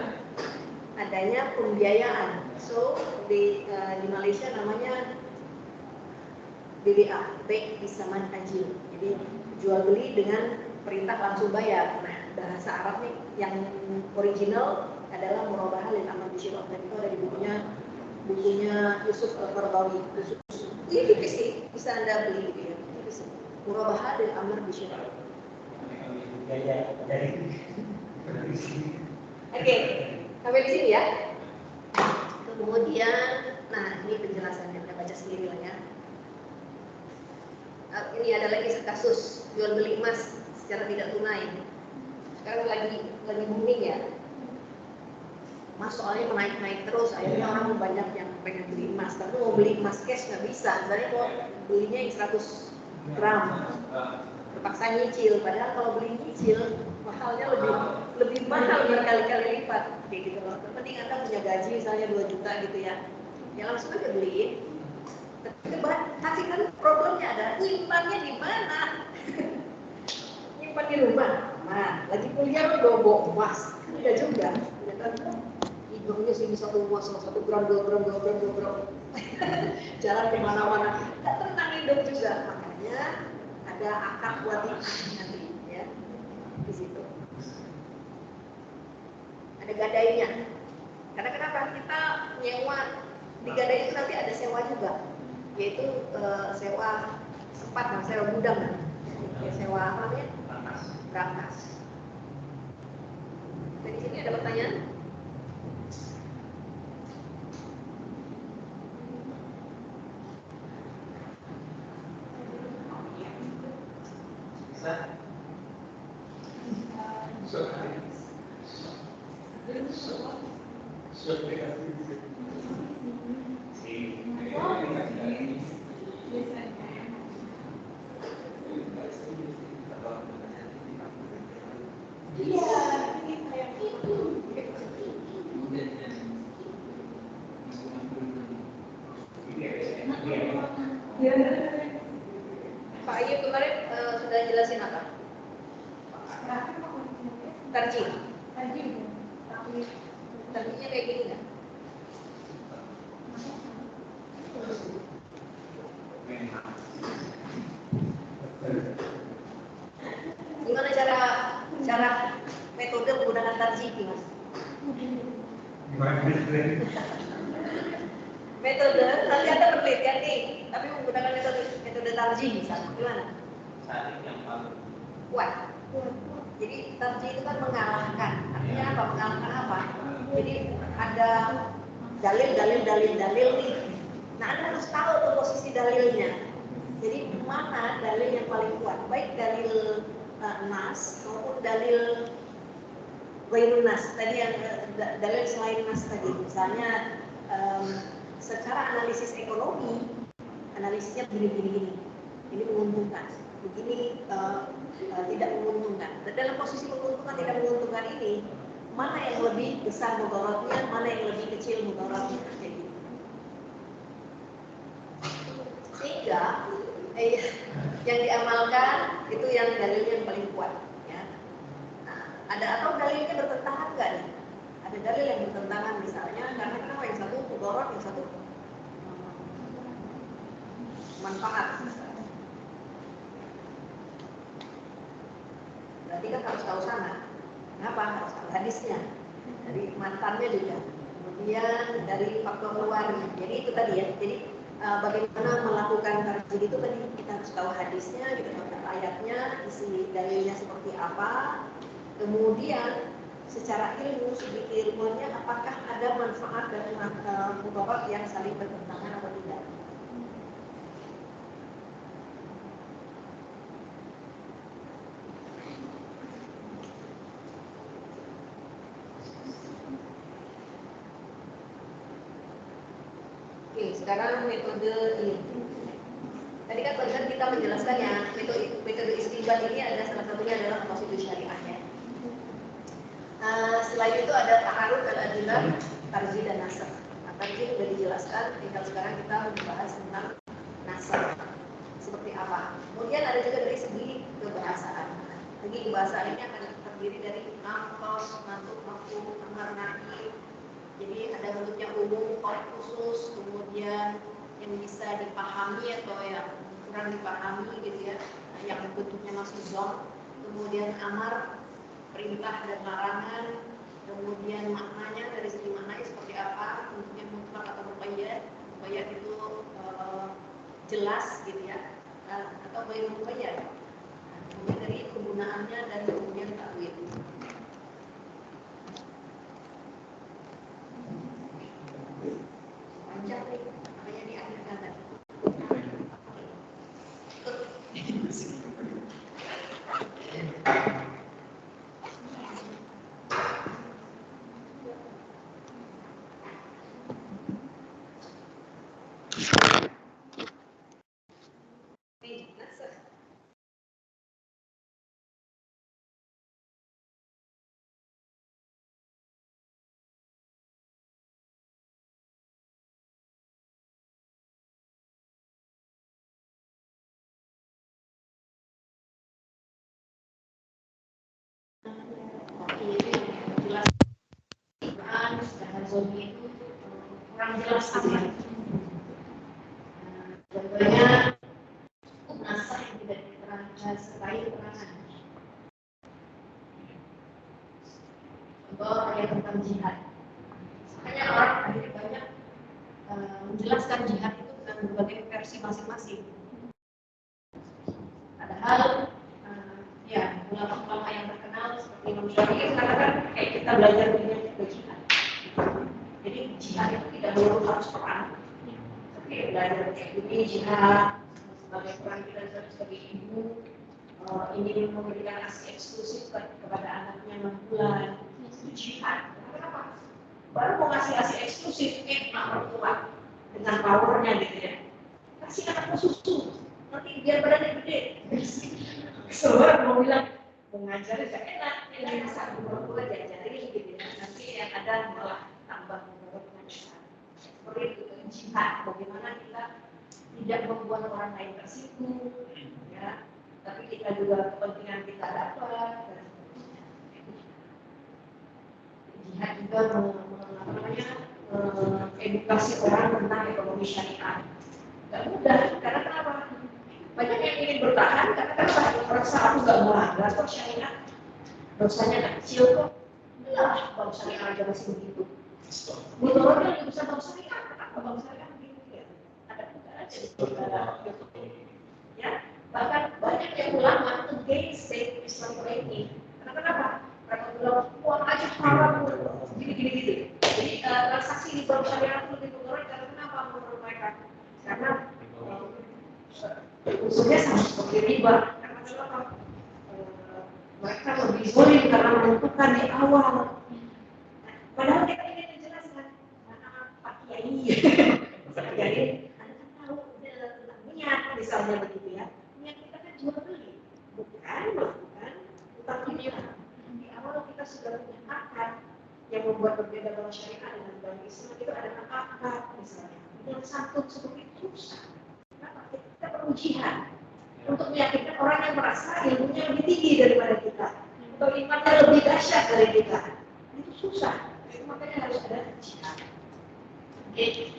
adanya pembiayaan. So di Malaysia namanya BBA, baik bisaman ajil. Jadi jual beli dengan perintah langsung bayar. Nah, bahasa Arab nih yang original adalah murabahah lil amr bisyira. Dan itu ada di bukunya Yusuf Al-Qaradawi. Ini tipis sih, bisa Anda beli gitu ya. Tipis. Murabahah lil amr bisyira. Oke, sampai di sini ya. Kemudian, nah ini penjelasannya, Anda baca sendiri lah ya. Ini ada lagi kasus jual beli emas secara tidak tunai. Sekarang lagi booming ya. Emas soalnya menaik terus, akhirnya orang banyak yang pengen beli emas. Tapi mau beli emas cash nggak bisa. Sebenarnya mau belinya yang 100 gram. Terpaksa nyicil, padahal kalau beli nyicil mahalnya lebih mahal berkali-kali lipat kayak gitu loh. Penting Anda punya gaji misalnya 2 juta gitu ya langsung aja beliin. Tapi kan problemnya ada nyimpannya di mana? Nyimpan di rumah. Nah, lagi kuliah lo bawa emas, udah juga. Ya kan? Hidungnya sini 1 emas, 1 gram, 2 gram. Jalan kemana-mana, nggak tenang hidup juga. Makanya ada akad wadiah nanti ya di situ. Ada gadainya. Karena kenapa kita nyewa di gadai itu nanti ada sewa juga, yaitu sewa sempat dan sewa gudang kan. Ya, sewa apa namanya? Brankas. Dari sini ada pertanyaan? Pak Ayu kemarin sudah jelasin apa? Tarjih. Tarjihnya kayak gini nggak? Gimana cara metode menggunakan tarjih, Mas? Metode, nanti ada penelitian nih, tapi menggunakan metode tarjih misalnya, gimana? Yang paling Kuat. Jadi tarjih itu kan mengalahkan. Artinya apa? Mengalahkan apa? Jadi ada dalil nih. Nah, Anda harus tahu tuh posisi dalilnya. Jadi mana dalil yang paling kuat? Baik dalil nas maupun dalil ghairun nas. Tadi yang dalil selain nas tadi. Misalnya secara analisis ekonomi, analisisnya begini. Ini menguntungkan. Begini tidak menguntungkan. Dan dalam posisi menguntungkan tidak menguntungkan ini, mana yang lebih besar mudaratnya, mana yang lebih kecil mudaratnya, kayak gitu. Sehingga yang diamalkan itu yang dalilnya yang paling kuat. Ya. Ada atau dalilnya bertentangan nggak nih? Ada dalil yang bertentangan misalnya, karena kenapa yang satu mudarat, yang satu manfaat. Berarti kan harus tahu sana. Kenapa? Harus tahu hadisnya. Dari mantannya juga. Kemudian dari faktor luarnya. Jadi itu tadi ya. Jadi bagaimana melakukan tarjih itu tadi kita harus tahu hadisnya, kita tahu ayatnya, isi dalilnya seperti apa. Kemudian secara ilmu, segi ilmunya apakah ada manfaat dan mudarat yang saling bertentangan atau tidak. Oke, sekarang metode ini. Tadi kan barusan kita menjelaskan ya, metode istinbat ini ada salah satunya adalah qawaidus syariah ya. Selain itu ada ta'arud al-adillah, tarjih dan nasakh. Nah, tarjih sudah dijelaskan, tinggal sekarang kita membahas tentang nasakh. Seperti apa? Kemudian ada juga dari segi kebahasaan. Segi kebahasaan ini akan terdiri dari naqas, mantuk, mafhum, amar, nahi. Jadi ada bentuknya umum, khusus, kemudian yang bisa dipahami atau yang kurang dipahami gitu ya, yang bentuknya masih zon, kemudian amar, perintah dan larangan, kemudian maknanya dari segi maknanya seperti apa, bentuknya mutlak atau muqayyad. Muqayyad itu jelas gitu ya, atau ghairu muqayyad. Kemudian dari kegunaannya dan kemudian takwil. Panjang nih, makanya diakhirkan tadi. Jelas Quran sedangkan zoni itu kurang jelas gitu ya. Contohnya nasakh yang tidak diterangkan sertai keterangan. Contoh ayat tentang jihad. Makanya orang akhirnya banyak menjelaskan jihad itu dengan berbagai versi masing-masing. Padahal ya ulama-ulama yang terkenal seperti Imam Syafi'i mengatakan kayak kita belajar dunia juga jihad. Jadi jihad itu tidak melulu harus perang. Tapi belajar kayak ini jihad sebagai peran kita sebagai ibu ingin memberikan ASI eksklusif kepada anaknya 6 bulan. Itu jihad. Kenapa? Baru mau kasih ASI eksklusif mertua dengan powernya gitu ya. Kasih anakmu susu. Nanti biar badannya gede. Seorang mau bilang mengajar tidak enak, ini bisa berbuat diajari gitu ya. Nanti yang ada malah tambah mengajar. Seperti itu jihad. Bagaimana kita tidak membuat orang lain tersinggung, ya. Tapi kita juga kepentingan kita dapat. Jihad juga edukasi orang tentang ekonomi syariah. Gak mudah, karena kenapa? Banyak yang ingin bertahan karena kan merasa aku gak melanggar kok syariat, dosanya kecil kok. Lah, bang syariat aja masih begitu. Mudaratnya lebih besar bang syariat, kenapa bang syariat begitu ya? Ada juga aja di ya, bahkan banyak yang ulama against state Islam ini. Karena kenapa? Mereka bilang uang aja haram, gini. Jadi transaksi di bang syariat itu lebih mudarat karena kenapa menurut mereka? Karena unsurnya sama seperti riba, karena kenapa? Mereka lebih sulit karena menentukan di awal. Padahal kita ingin menjelaskan, Pak Kiai, Anda tahu tentang niat, misalnya begitu ya. Niat kita kan jual beli, bukan melakukan utang piutang. Di awal kita sudah punya akad yang membuat berbeda dalam syariat dengan dalam Islam itu adalah akad misalnya. Yang santun seperti itu susah. Kita perlu jihad untuk meyakinkan orang yang merasa ilmunya lebih tinggi daripada kita. atau imannya lebih dahsyat dari kita. Itu susah. Itu makanya harus ada jihad. Oke.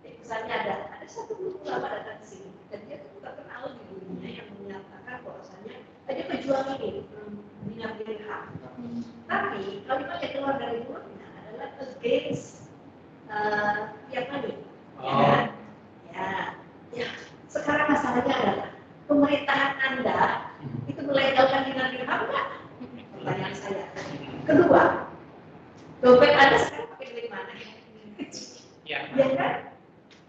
Misalnya ada satu ulama datang ke sini dan dia tuh terkenal di dunia yang menyatakan bahwasanya dia pejuang ini bina dirham. Tapi kalimat yang keluar dari mulutnya adalah against fiat money. Ya. Sekarang masalahnya adalah pemerintahan Anda itu melegalkan bina dirham nggak? Pertanyaan saya. Kedua, dompet Anda sekarang pakai duit mana? Ya kan?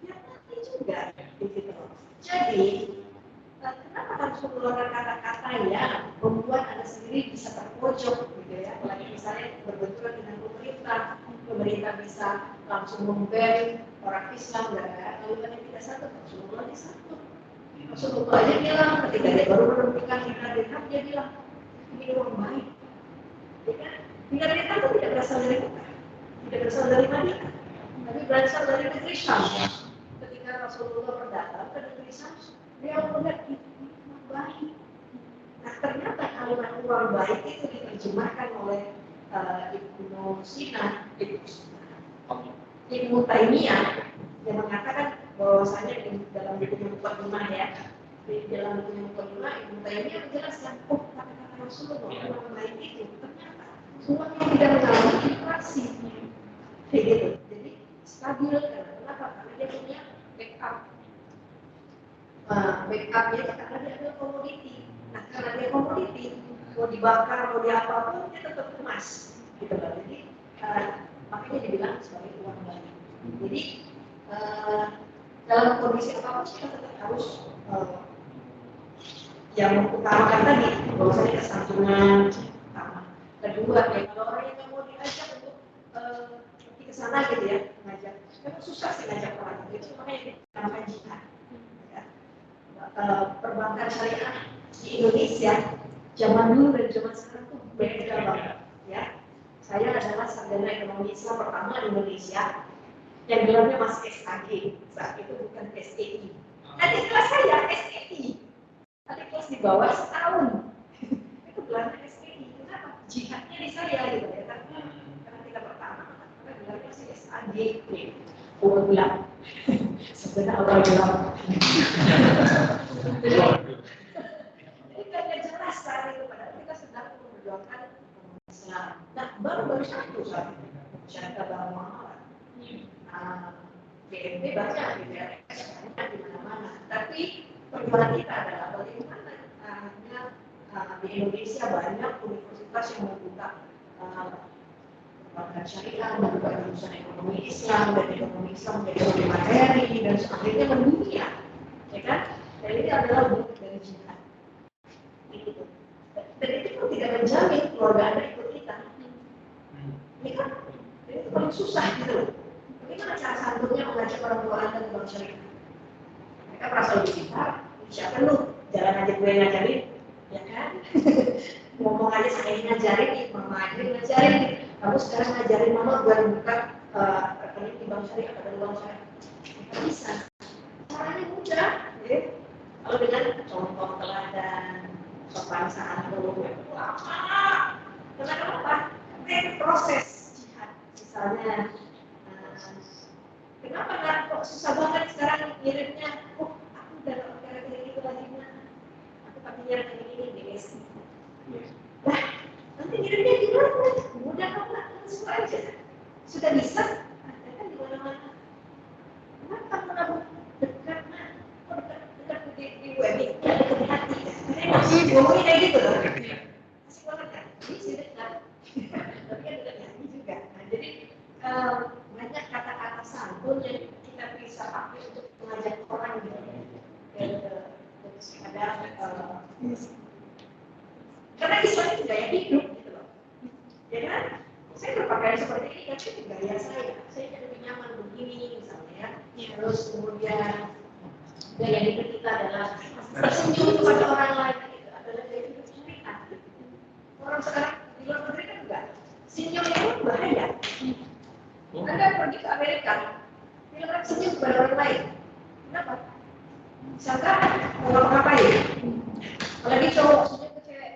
Ya mati juga. Begitu. Jadi, kenapa harus mengeluarkan kata-kata yang membuat Anda sendiri bisa terpojok, gitu ya? Apalagi misalnya berbenturan dengan pemerintah bisa langsung memban orang Islam dan kalimatnya tidak satu, Rasulullah di satu. Rasulullah aja bilang ketika dia baru menemukan bina dirham, dia bilang ini uang baik. Ya kan? Bina dirham itu tidak berasal dari Mekah, tidak berasal dari Madinah, tapi berasal dari negeri Syam. Ketika Rasulullah berdatang ke negeri Syam, dia melihat itu uang baik. Nah ternyata kalimat uang baik itu diterjemahkan oleh Ibnu Sina, Ibnu Taimiyah yang mengatakan bahwasanya di dalam buku Muqaddimah ya, di dalam buku Muqaddimah Ibnu Taimiyah menjelaskan kata-kata Rasulullah uang baik itu ternyata uangnya tidak mengalami inflasi, kayak gitu. Jadi stabil. Kenapa? Karena dia punya backup. Backupnya itu karena dia adalah komoditi. Nah karena dia komoditi, mau dibakar mau diapapun dia tetap emas, gitu loh. Jadi makanya dibilang sebagai uang baik. Jadi dalam kondisi apapun kita tetap harus yang mengutamakan tadi bahwasanya kesantunan pertama. Kedua, ya kalau orang yang nggak mau diajak untuk pergi ke sana gitu ya, ngajak, memang susah sih ngajak orang itu, makanya dinamakan jihad. Ya. Perbankan syariah di Indonesia zaman dulu dan zaman sekarang tuh beda banget. Ya, saya adalah sarjana ekonomi Islam pertama di Indonesia yang gelarnya masih SAG, saat itu bukan SEI. Nanti kelas saya SEI. Nanti kelas di bawah setahun itu gelarnya SPI. Kenapa? Jihadnya di saya gitu ya. Karena kita pertama, karena gelarnya masih SAG. Awal bilang sebenarnya awal bilang. Jadi kan jelas saat itu padahal kita sedang memperjuangkan Islam. Nah baru satu saat itu syarikat barang mahal. BNP banyak gitu ya, banyak di mana-mana. Tapi perjuangan kita adalah bagaimana di Indonesia banyak universitas yang membuka perbankan syariah, membuka jurusan ekonomi Islam dan ekonomi Islam menjadi lebih materi dan sebagainya mendunia, ya kan? Dan ini adalah bentuk dari jihad. Gitu. Dan itu pun tidak menjamin keluarga Anda ikut kita. Ini kan, itu paling susah gitu loh. Bagaimana cara santunnya mengajak orang tua Anda ke bank syariah? Mereka merasa lebih pintar, siapa lu? Jalan aja gue ngajarin, ya kan? Ngomong aja saya ngajarin, mama aja ngajarin. Kamu sekarang ngajarin mama buat buka rekening di bank syariah atau di bank syariah. Kita bisa. Caranya mudah, ya. Kalau dengan contoh teladan, sopan santun, lama. Kenapa? Karena itu proses jihad. Misalnya, kenapa nggak kok susah banget sekarang ngirimnya? Aku udah nggak pakai rekening itu lagi mah. Aku pakainya rekening ini BSI. Lah, nanti ngirimnya gimana? Mudah kok nggak langsung aja. Sudah bisa? Ada kan di mana-mana. Kenapa menabung dekat mah? Kok dekat di web ini? Ya dekat di hati. Karena masih ngomongin kayak gitu loh. Masih banget kan? Ini sih dekat. Tapi kan dekat di hati juga. Nah, jadi banyak kata-kata santun yang kita bisa pakai untuk mengajak orang gitu. Ada karena Islam itu gaya hidup gitu loh. Ya kan? Saya berpakaian seperti ini kan itu gaya saya. Saya kan lebih nyaman begini misalnya ya. Terus kemudian gaya hidup kita adalah tersenyum kepada orang lain itu adalah gaya hidup syariat. Orang sekarang di luar negeri kan enggak. Senyum itu bahaya. Anda pergi ke Amerika, bilang senyum kepada orang lain. Kenapa? Misalkan orang ngapain? Apalagi cowok senyum ke cewek,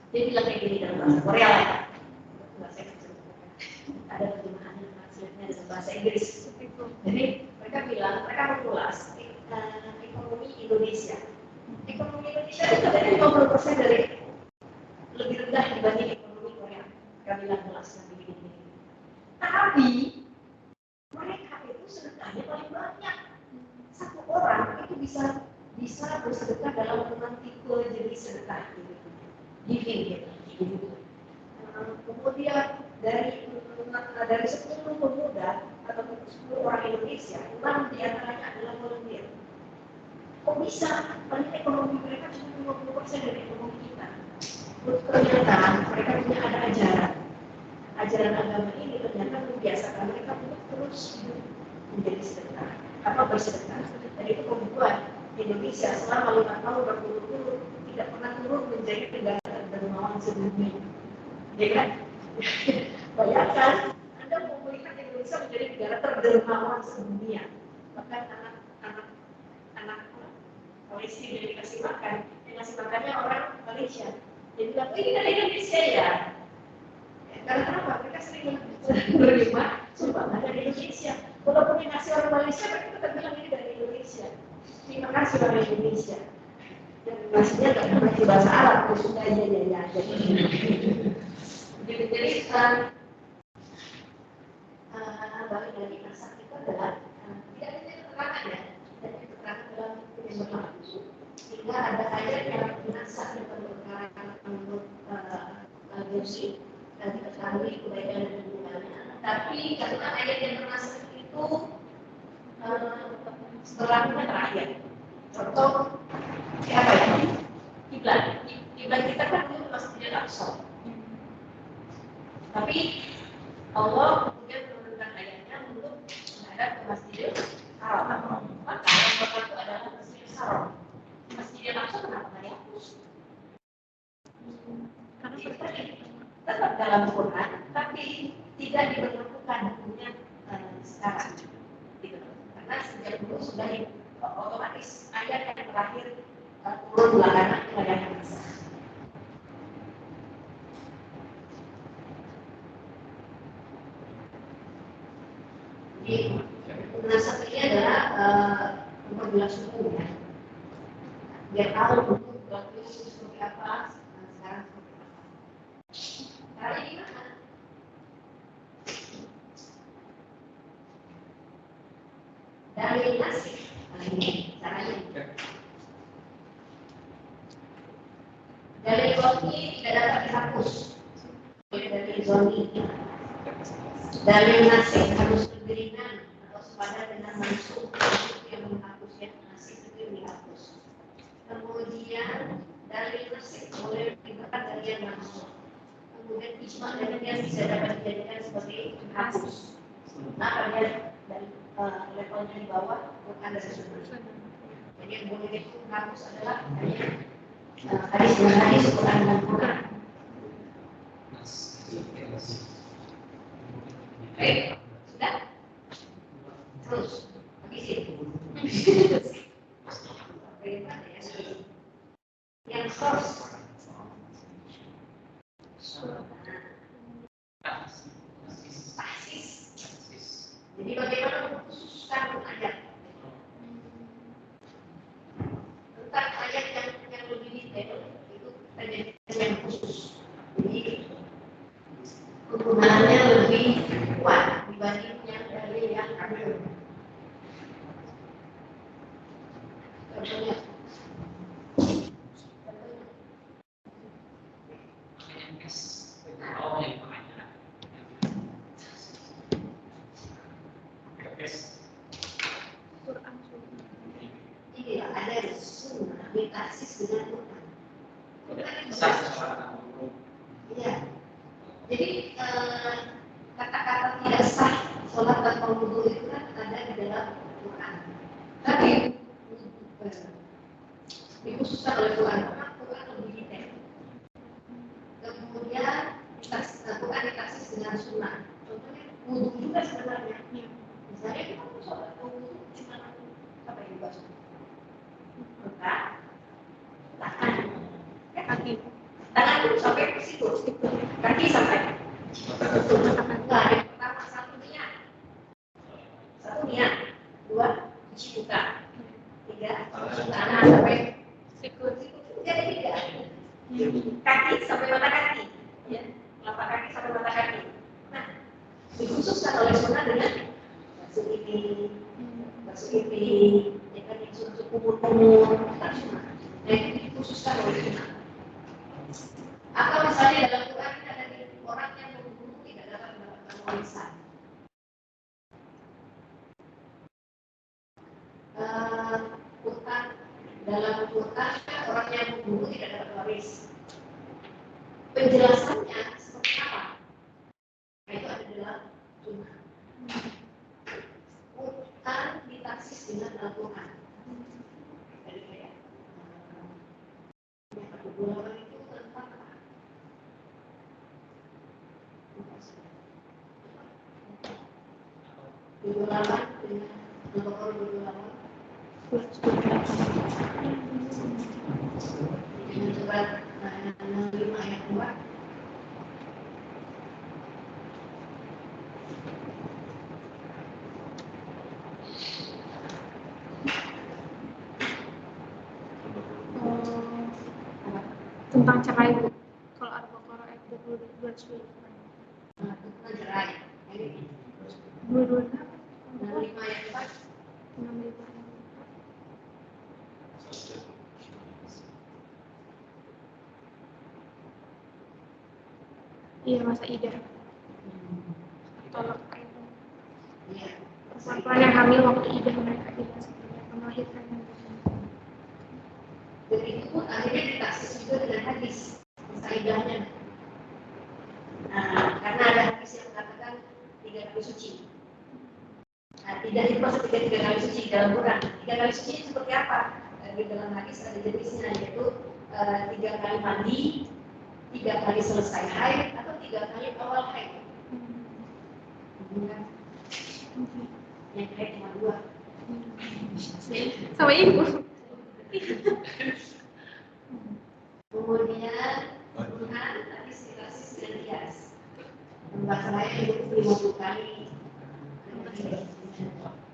Dia bilang kayak gini dalam bahasa Korea ya. Bahasa Inggris. Ada terjemahannya, translate-nya dalam bahasa Inggris. Jadi mereka bilang, mereka mengulas ekonomi Indonesia. Ekonomi Indonesia itu katanya 50% dari lebih rendah dibanding ekonomi Korea. Mereka bilang jelasnya begini. Tapi mereka itu sedekahnya paling banyak. Satu orang itu bisa bersedekah dalam 6 tipe jenis sedekah gitu. Giving gitu. Kemudian dari 10 pemuda atau 10 orang Indonesia, 6 diantaranya adalah volunteer. Kok bisa? Paling ekonomi mereka cuma 50% dari ekonomi kita. Ternyata mereka punya ada ajaran agama ini ternyata membiasakan mereka untuk terus hidup menjadi sedekah atau bersedekah. Dan itu membuat Indonesia selama 5 tahun berturut-turut tidak pernah turun menjadi negara terdermawan sedunia. Ya kan? Bayangkan Anda mau melihat Indonesia menjadi negara terdermawan sedunia. Bahkan anak Palestina yang dikasih makan, yang ngasih makannya orang Malaysia. Jadi bilang, ini kan Indonesia ya. Karena kenapa? Mereka sering menerima sumbangan dari Indonesia. Walaupun yang ngasih orang Malaysia, mereka tetap bilang ini dari Indonesia. Terima kasih orang Indonesia. Dan ngasihnya nggak ngerti bahasa Arab, terus sudah ya. Jadi balik lagi masak itu adalah tidak ada keterangan ya, tidak ada keterangan dalam hukum yang berlaku. Sehingga ada ayat yang masak yang berketerangan menurut Musi dan diketahui kebaikan dan hubungannya. Tapi karena ayat yang bermasak itu setelahnya terakhir. Contoh siapa ya? Kiblat kita kan itu Masjidil Aqsa. Tapi Allah kemudian menurunkan ayatnya untuk menghadap ke Masjidil Haram. Maka yang pertama itu adalah Masjidil Haram. Masjidil Aqsa kenapa nggak dihapus? Karena tetap dalam Quran, tapi tidak diberlakukan hukumnya sekarang. Gitu. Karena sejak dulu sudah otomatis ayat yang terakhir turun belakangan ayat yang besar. Jadi menasab ini adalah memperjelas hukum ya. Biar tahu hukum berlaku seperti apa, sekarang seperti apa. Caranya gimana? Dari nasib, ini caranya. Dari zoni tidak dapat dihapus. Dari zoni. Dari nasib harus beriringan atau sepadan dengan mansub yang menghapusnya, nasib itu yang dihapus. Kemudian dari nasib boleh dibuat dari yang mansub. Kemudian ijma dari yang bisa dapat dijadikan sebagai penghapus. Nah, kalian dari levelnya di bawah bukan dari sudut. Jadi yang boleh itu penghapus adalah hadis Quran dan Quran. Baik, sudah? Terus, habisin. Yang source. Taksis. Jadi bagaimana mengkhususkan ayat? Tentang ayat yang lebih detail, itu ayat yang khusus. Jadi kegunaannya lebih kuat dibanding yang dari yang ambil. Contohnya, ini ada sunnah ditasis dengan Quran. Iya. Jadi kata-kata tidak sah sholat tanpa wudu itu kan ada di dalam Quran. Tapi dikhususkan oleh Quran lebih detail. Kemudian Quran ditasis dengan sunnah. Contohnya wudu juga sebenarnya. Misalnya kita mau sholat wudu cuma apa yang dibahas? Tangan itu sampai situ. Kaki sampai enggak, yang pertama satu niat, dua cuci muka, tiga cuci tangan sampai siku, jadi tiga. Kaki sampai mata kaki, ya, telapak kaki sampai mata kaki. Nah, dikhususkan oleh sunnah dengan basuh ini, ya kan yang sunnah kumur-kumur, kan sunnah. Nah itu dikhususkan oleh sunnah. Atau misalnya dalam Quran ada orang yang membunuh tidak dapat mendapatkan warisan. Dalam Quran orang yang membunuh tidak dapat waris. Penjelasannya seperti apa? Nah, itu ada dalam sunnah. Quran ditaksis dengan Al-Quran. Jadi kayak yang kedua itu tentang Dudulaman dengan nomor dudulaman dengan surat 65 ayat 2. Tentang cerai, Bu. Kalau Al-Baqarah ayat 22. Nah, tentang cerai. Ini 22. 65 ayat 4. 65. Iya, masa idah. Tolong itu. Iya. Perempuan yang hamil waktu idah mereka tidak segera melahirkan. Dan itu pun akhirnya ditaksis juga dengan hadis masa idahnya. Nah, karena ada hadis yang mengatakan 3 kali suci. Nah, tidak itu maksudnya 3 kali suci dalam Quran. 3 kali suci itu seperti apa? Di dalam hadis ada jenisnya, yaitu 3 kali mandi, 3 kali selesai haid, atau 3 kali awal haid. Yang haid cuma 2. Sama ibu. Kemudian Tuhan tadi dikasih dengan hias. Bahasa lain itu 50 kali.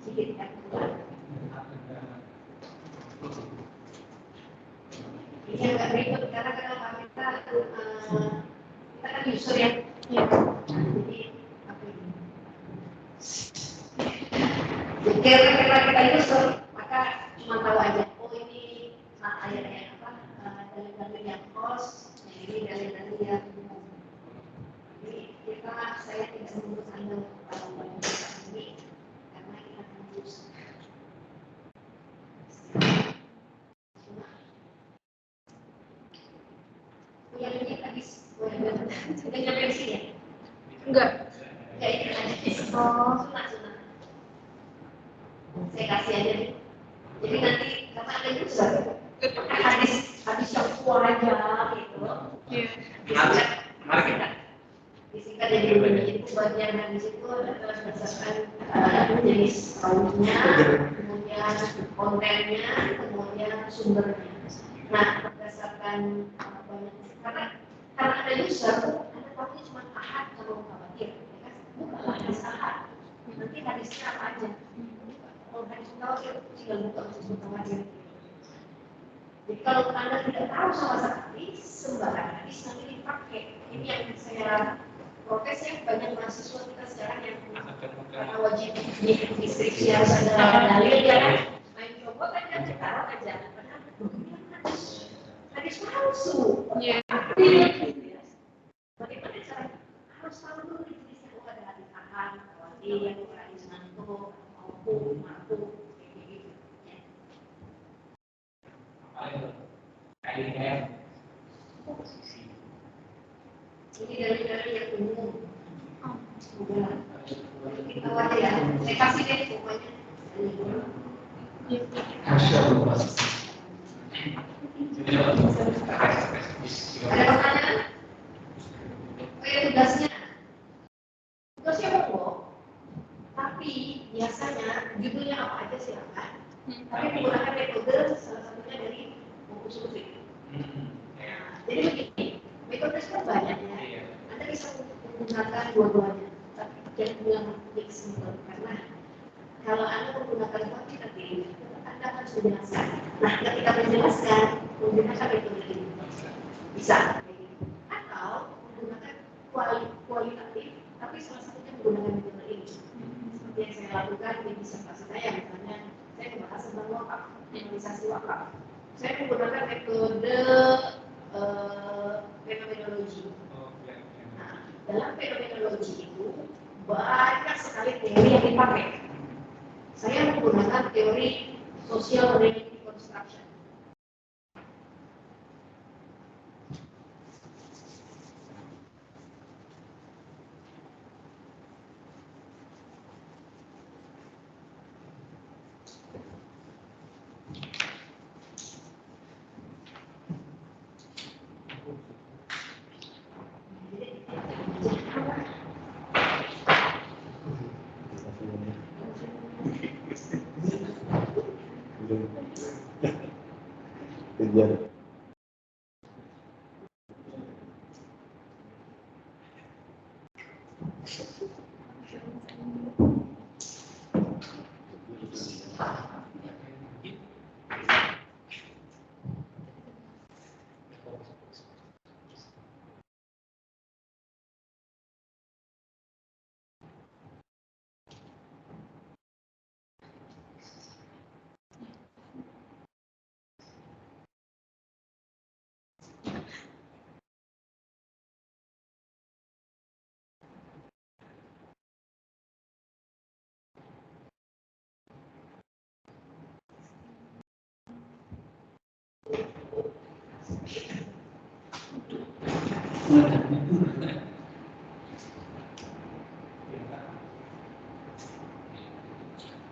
Sedikit ya. Ini agak ribet karena kenapa kita kan user ya. Jadi apa ini? Jadi karena kita user, maka cuma tahu aja. Oh ini ayat-ayat apa? Dalil-dalil yang kos, ini dalil-dalil yang umum. Jadi saya tidak menuntut Anda tahu banyak ini karena kita akan user. Yang ini habis, sudah nyampe di sini ya? Enggak. Enggak, ini hadis. Oh. Sunat. Saya kasih aja nih. Jadi nanti karena ada user, hadis yang panjang gitu. Iya. Disingkat jadi begini. Itu bagian hadis itu adalah berdasarkan jenis kaumnya, kemudian kontennya, kemudian sumbernya. Nah, berdasarkan banyak karena ada user, Anda tahunya cuma ahad sama mutawatir, ya kan? Bukanlah hadis ahad. Nanti hadisnya apa aja? Kalau hadis mutawatir, tinggal buka hadis mutawatir. Jadi kalau Anda tidak tahu sama sekali, sembarang hadis nanti dipakai. Ini yang saya protes ya, banyak mahasiswa kita sekarang yang karena wajib di skripsi harus ada dalil ya kan? Main coba kan yang taruh aja. Hadis palsu. Iya. Bagaimana cara harus tahu dulu jenisnya? Oh ada hadis ahad, khawatir, hadis mansuh, mampu, kayak gitu. Ini dalil-dalil yang umum. Kita aja ya. Saya kasih deh pokoknya. Ada pertanyaan? Tugasnya monggo. Tapi biasanya judulnya apa aja silakan. Tapi menggunakan metode salah satunya dari buku sufi. Jadi begini, metode itu banyak. dua-duanya, tapi jangan bilang fix gitu, karena kalau Anda menggunakan kuantitatif, Anda harus menjelaskan. Nah, ketika menjelaskan, menggunakan metode bisa. Atau menggunakan kualitatif, tapi salah satunya menggunakan metode ini. Seperti yang saya lakukan di disertasi saya, misalnya saya membahas tentang wakaf, analisasi wakaf. Saya menggunakan metode fenomenologi. Nah, dalam fenomenologi itu banyak sekali teori yang dipakai. Saya menggunakan teori social reality construction. Kejar.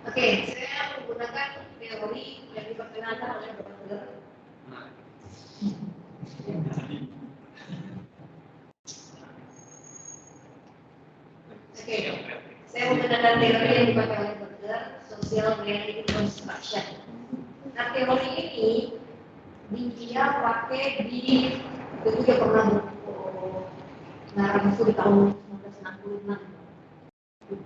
Oke, saya menggunakan teori yang diperkenalkan oleh Dr. Oke, saya menggunakan teori yang dipakai oleh Dr. Social Reality Construction. Nah, teori ini dia pakai di itu dia pernah ngarang itu di tahun 1966.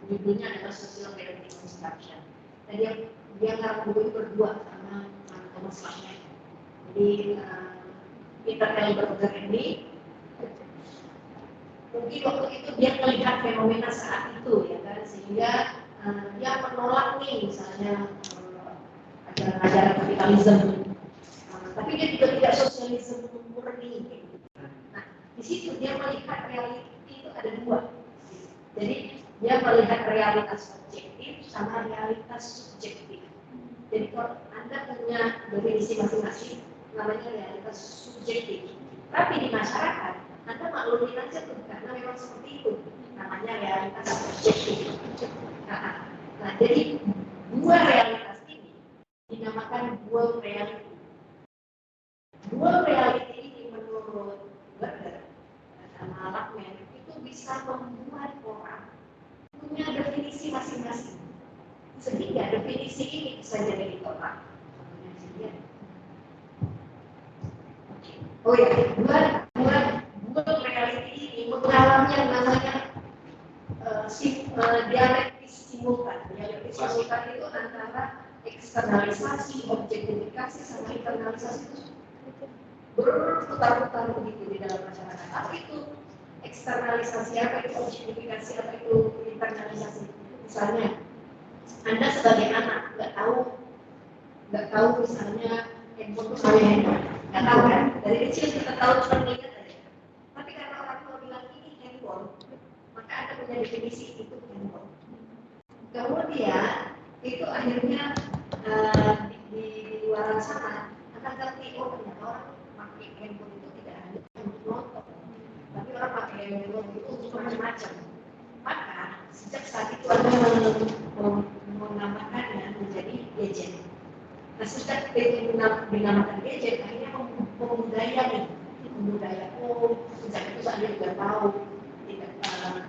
Judulnya adalah Social Reality Construction. Dan dia ngarang buku itu berdua sama Thomas Laschet. Jadi Peter L. Berger ini mungkin waktu itu dia melihat fenomena saat itu ya kan, sehingga dia menolak nih misalnya ajaran-ajaran kapitalisme, tapi dia juga tidak sosialisme murni. Nah, di situ dia melihat realiti itu ada dua. Jadi dia melihat realitas objektif sama realitas subjektif. Jadi kalau Anda punya definisi masing-masing, namanya realitas subjektif. Tapi di masyarakat, Anda maklumin aja tuh, karena memang seperti itu. Namanya realitas subjektif. Nah, jadi dua realitas ini dinamakan dual reality. Dual reality ini menurut Berger sama Lackman itu bisa membuat orang punya definisi masing-masing. Sehingga definisi ini bisa jadi ditolak. Oh ya, dua reality ini mengalami yang namanya dialektis simultan. Dialektis simultan itu antara eksternalisasi, objektifikasi, sama internalisasi itu berputar-putar begitu di dalam masyarakat. Apa itu eksternalisasi, apa itu objektifikasi, apa itu internalisasi? Misalnya, Anda sebagai anak nggak tahu misalnya handphone itu sama handphone, nggak tahu kan? Dari kecil kita tahu cuma melihat aja. Tapi karena orang tua bilang ini handphone, maka Anda punya definisi itu handphone. Kemudian itu akhirnya di luar sana akan ngerti, oh ternyata orang pakai handphone itu tidak hanya untuk nonton, tapi orang pakai handphone itu untuk macam-macam. Maka sejak saat itu Anda menamakannya menjadi gadget. Nah, sejak itu dinamakan gadget, akhirnya memudaya. Oh, sejak itu Anda juga tahu tidak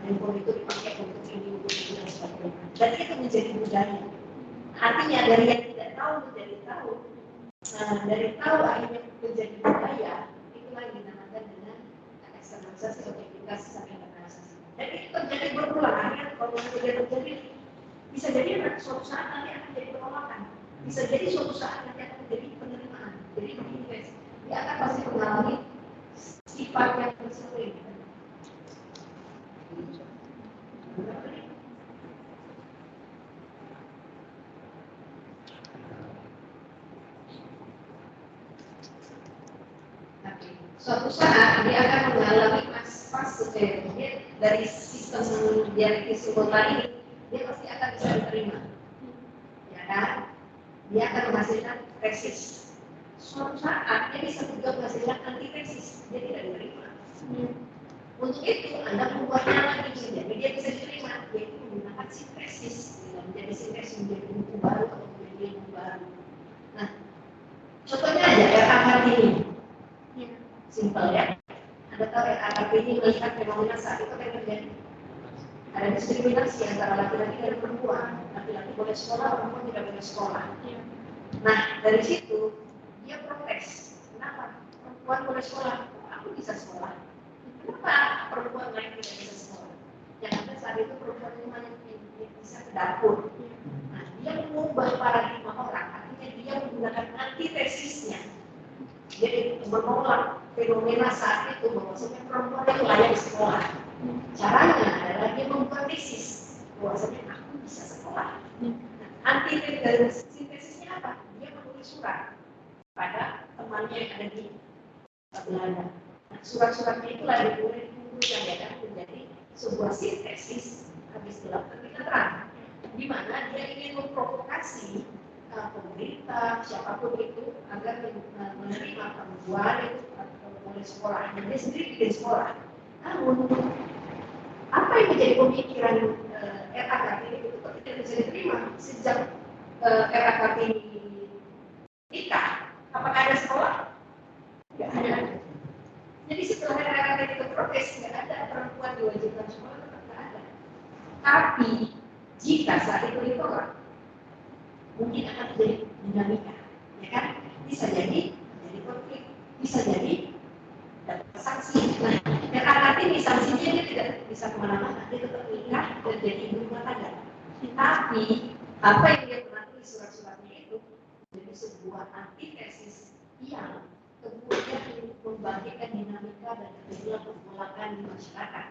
handphone itu dipakai untuk ini, dan sebagainya. Dan itu menjadi budaya. Artinya dari yang tidak tahu menjadi tahu, dari tahu akhirnya menjadi budaya, itulah yang dinamakan dengan eksternalisasi, objektifikasi, sama internalisasi. Dan itu terjadi berulang. Akhirnya kalau terjadi, bisa jadi suatu saat nanti akan jadi penolakan. Bisa jadi suatu saat nanti akan menjadi penerimaan. Jadi begini guys, dia akan pasti mengalami sifat yang bersering. Suatu saat dia akan mengalami fase dia dari sistem dialektis simultan ini, dia pasti akan bisa diterima, ya kan? Dia akan menghasilkan tesis. Suatu saat dia bisa juga menghasilkan antitesis, dia tidak diterima. Untuk itu Anda membuatnya lagi jadi dia bisa diterima, yaitu menggunakan sintesis, menjadi sintesis menjadi buku baru atau menjadi ilmu baru. Nah, contohnya aja RA Kartini. Simpel ya. Anda tahu RA Kartini melihat fenomena saat itu yang terjadi. Ada diskriminasi antara laki-laki dan perempuan. Laki-laki boleh sekolah, perempuan tidak boleh sekolah. Nah, dari situ dia protes. Kenapa? Perempuan boleh sekolah, aku bisa sekolah. Kenapa perempuan lain tidak bisa sekolah? Yang ada saat itu perempuan itu hanya bisa ke dapur. Nah, dia mengubah paradigma orang. Artinya dia menggunakan antitesisnya. Jadi menolak fenomena saat itu bahwasanya perempuan itu layak sekolah. Caranya adalah dia membuat tesis bahwasanya aku bisa sekolah. Antitesisnya apa? Dia menulis surat pada temannya yang ada di Belanda. Nah, surat-suratnya itulah ditulis yang akan menjadi sebuah sintesis habis gelap ketika terang, di mana dia ingin memprovokasi pemerintah, siapapun itu agar menerima perempuan itu boleh sekolah. Dan dia sendiri bikin sekolah. Namun apa yang menjadi pemikiran RA Kartini itu tidak bisa diterima sejak RA Kartini nikah. Apakah ada sekolah? Tidak ada. Jadi setelah RA Kartini itu protes, tidak ada perempuan diwajibkan sekolah, tetap tidak ada. Tapi jika saat itu ditolak, mungkin akan terjadi dinamika, ya kan? Bisa jadi menjadi konflik, bisa jadi dapat sanksi. Nah, RA Kartini sanksinya dia tidak bisa kemana-mana, dia tetap nikah dan jadi ibu rumah tangga. Tapi apa yang dia pernah tulis surat-suratnya itu menjadi sebuah antitesis yang kemudian membangkitkan dinamika dan terjadilah pergolakan di masyarakat,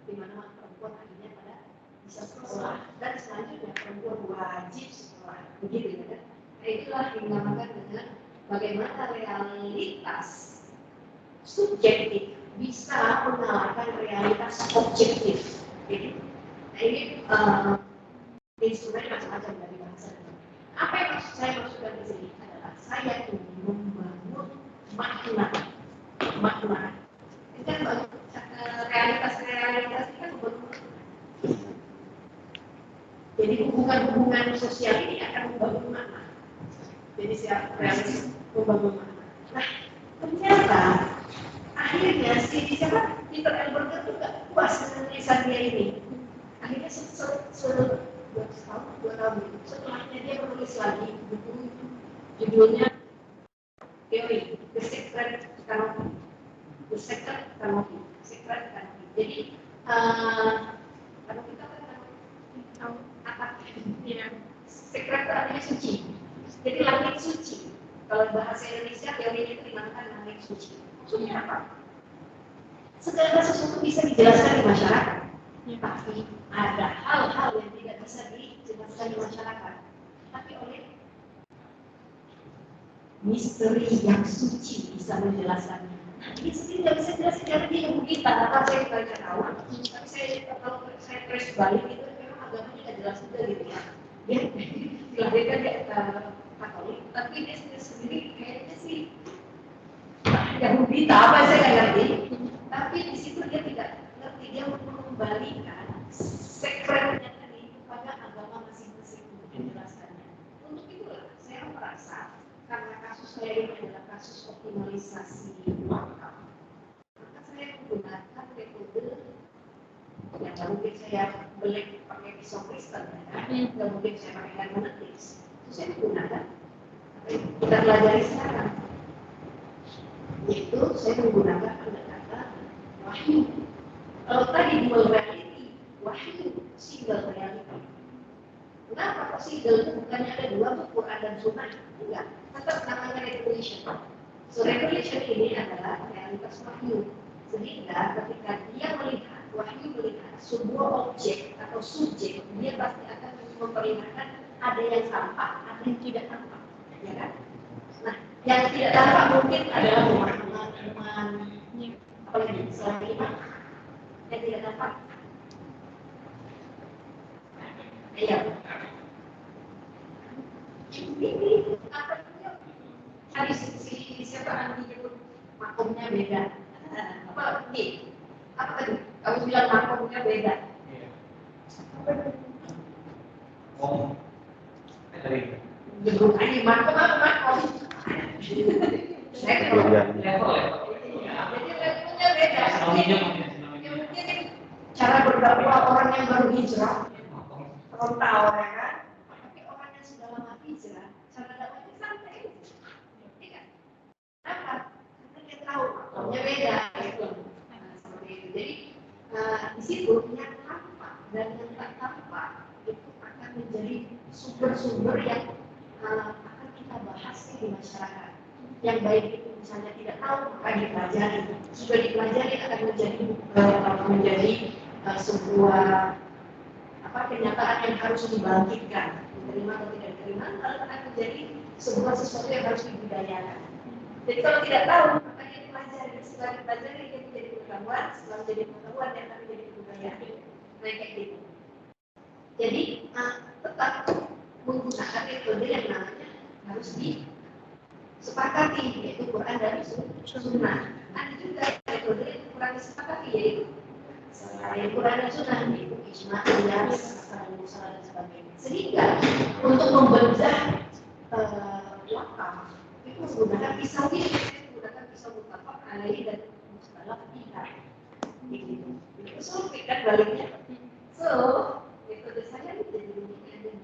di mana perempuan akhirnya pada bisa sekolah dan selanjutnya perempuan wajib sekolah, begitu ya. Nah, itulah yang dinamakan dengan bagaimana realitas subjektif bisa mengalahkan realitas objektif. Jadi, nah ini instrumen macam-macam dari bahasa. Apa yang saya maksudkan di sini adalah saya ingin membangun makna. Ini kan realitas ini kan membangun. Jadi hubungan sosial ini akan membangun makna. Jadi siapa realitas membangun makna. Nah, ternyata akhirnya siapa Peter Elberger itu nggak puas dengan tulisan dia ini. Akhirnya dua tahun setelahnya dia menulis lagi buku judulnya teori The Secret Canopy. Jadi kalau kita kan apa ya, secret artinya suci. Jadi langit suci. Kalau bahasa Indonesia teorinya itu dinamakan langit suci. Maksudnya apa? Segala sesuatu bisa dijelaskan di masyarakat, tapi ada hal-hal yang tidak bisa dijelaskan di masyarakat. Tapi oleh misteri yang suci bisa menjelaskannya. Ini sendiri tidak bisa jelaskan karena dia yang kita. Apa saya baca tahu? Tapi kalau saya trace balik itu memang agamanya tidak jelas juga gitu ya. Dia dilahirkan di Katolik, tapi dia sendiri kayaknya sih Yahudi, apa saya nggak ngerti. Tapi di situ dia tidak ngerti, dia mengembalikan sekretnya tadi kepada agama masing-masing untuk menjelaskannya. Untuk itulah saya merasa karena kasus saya ini adalah kasus optimalisasi wakaf, maka saya menggunakan metode yang nggak mungkin saya beli pakai pisau Kristen, nggak mungkin saya pakai hermeneutics. Itu saya menggunakan apa yang kita pelajari sekarang, yaitu saya menggunakan pendekatan wahyu. Kalau tadi dual reality single reality. Kenapa kok single itu bukannya ada dua tuh Quran dan Sunnah? Enggak, tetap namanya regulation. So regulation ini adalah realitas wahyu. Sehingga ketika dia melihat, wahyu melihat sebuah objek atau subjek, dia pasti akan memperlihatkan ada yang tampak, ada yang tidak tampak, ya kan? Nah, yang tidak tampak mungkin adalah rumah-rumah, apalagi selain imam, yang tidak tampak. Iya. Ini apa namanya? Hadis siapa Andi nyebut makomnya beda. Apa ini? Apa tadi? Kamu bilang makomnya beda. Oh, dari Nyebut ini makom apa makom? Level. level. Jadi levelnya beda. Sinonimnya Ya mungkin cara berdakwah orang yang baru hijrah, orang tahu ya kan? Tapi orang yang sudah lama hijrah, cara dakwahnya santai. Ya kan? Kenapa? Karena dia tahu makomnya beda. Gitu. Nah, seperti itu. Jadi di situ yang tampak dan yang tak tampak itu akan menjadi sumber-sumber yang akan kita bahas di masyarakat. Yang baik itu misalnya tidak tahu maka dipelajari, sudah dipelajari akan menjadi sebuah kenyataan yang harus dibangkitkan, diterima atau tidak diterima, lalu akan menjadi sebuah sesuatu yang harus dibudayakan. Jadi kalau tidak tahu maka dipelajari, setelah dipelajari dia menjadi pengetahuan, setelah menjadi pengetahuan dia akan menjadi kebudayaan. Nah kayak gitu. Jadi tetap menggunakan metode yang namanya harus disepakati, yaitu Quran dan Sunnah. Ada juga metode yang kurang disepakati, yaitu selain Quran dan Sunnah, yaitu ijma, qiyas, asal-usul dan sebagainya. Sehingga untuk membedah wakaf itu menggunakan pisau ini, menggunakan pisau mutafaq alaihi dan mukhtalaf fiha. Begitu. Itu sulit kan baliknya. So, metode saya menjadi demikian.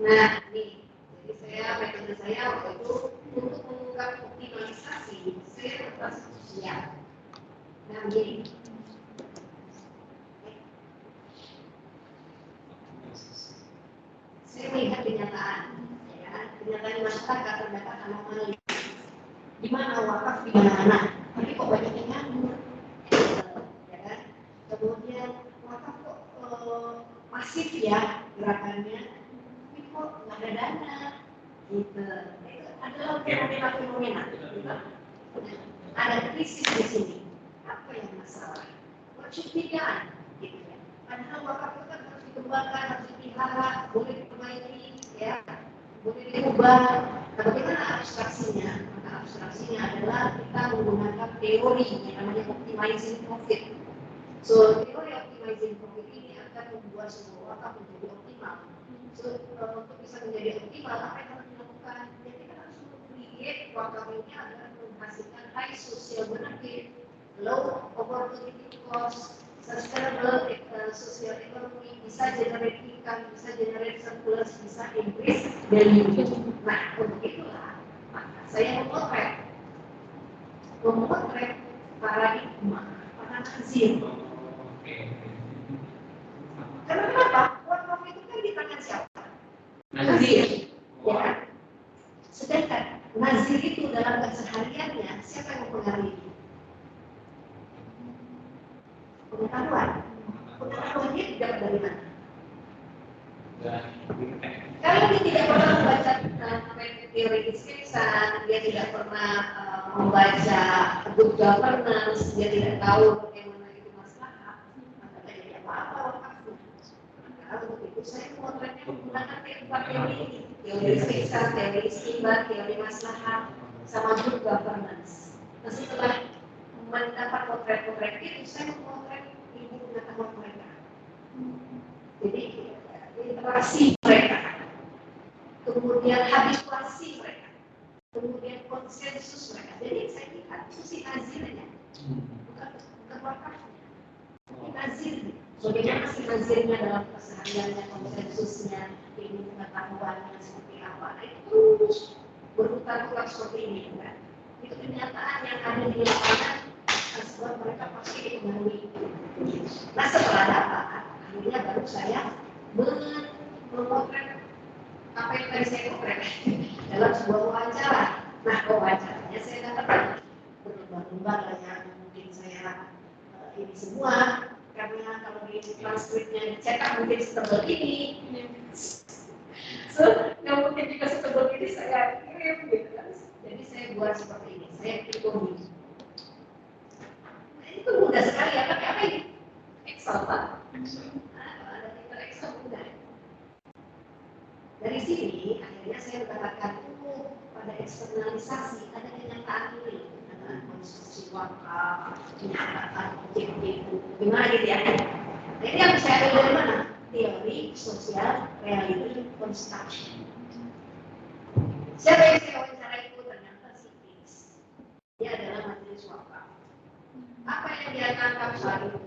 Nah, nih, jadi metode saya waktu itu untuk mengungkap optimalisasi, saya terpaksa sosial. Nah, gini. Saya melihat kenyataan, ya, kenyataan di masyarakat terdapat anomali. Di mana wakaf di mana-mana, tapi kok banyak yang nganggur, ya kan? Kemudian wakaf kok masif ya gerakannya, tapi kok nggak ada dana, gitu. Itu adalah fenomena. Gitu. Ada krisis di sini. Apa yang masalah? What should be done? Gitu ya. Padahal wakaf itu kan harus dikembangkan, harus dipelihara, boleh diperbaiki, ya, boleh diubah. Nah, bagaimana abstraksinya? Maka abstraksinya adalah kita menggunakan teori yang namanya optimizing profit. So, teori optimizing profit ini akan membuat sebuah wakaf menjadi optimal. So, untuk bisa menjadi optimal, apa yang harus dilakukan? Ya, kita harus meng-create wakaf ini agar menghasilkan high social benefit, low opportunity cost, sustainable social economy, bisa generate income, bisa generate surplus, bisa increase value. Nah, untuk itulah maka saya memotret paradigma, para nazir. Karena kenapa? Wakaf itu kan di tangan siapa? Nazir. Ya kan? Sedangkan nazir itu dalam kesehariannya siapa yang mempengaruhi? Pengetahuan. Pengetahuan dia didapat dari mana? Kalau dia tidak pernah membaca teori diskripsan, dia tidak pernah membaca good governance, dia tidak tahu bagaimana itu masalah, maka tidak jadi apa-apa wakafnya. Maka untuk itu saya memotretnya menggunakan empat teori ini: teori diskripsan, teori istimbang, teori maslahat, sama good governance. Nah, setelah mendapat potret-potret itu, saya memotret ini pengetahuan mereka. Jadi literasi mereka, kemudian habituasi mereka, kemudian konsensus mereka. Jadi saya lihat itu si nazirnya, bukan wakafnya. Nazir, bagaimana si nazirnya dalam kesehariannya, konsensusnya, ilmu pengetahuannya seperti apa, itu terus berputar-putar seperti ini, kan? Itu kenyataan yang ada di lapangan, sebab mereka pasti dipengaruhi. Nah setelah dapat, akhirnya baru saya memotret apa yang tadi saya potret dalam sebuah wawancara. Nah wawancaranya saya katakan berlomba-lomba lah ya, mungkin saya ini semua karena kalau di transkripnya dicetak mungkin setebal ini, so nggak mungkin juga setebal ini saya kirim gitu kan. Jadi saya buat seperti ini, saya hitung. Nah, itu mudah sekali ya, pakai apa ini? Excel Pak. Ada fitur Excel mudah. Dari sini akhirnya saya mendapatkan pada eksternalisasi ada kenyataan ini. Konstruksi wakaf, kenyataan objektif, gimana gitu ya? Nah, ini yang saya ambil dari mana? Teori sosial reality construction. Siapa yang saya wawancara itu ternyata si Fix. Dia adalah majelis wakaf. Apa yang dia tangkap saat itu?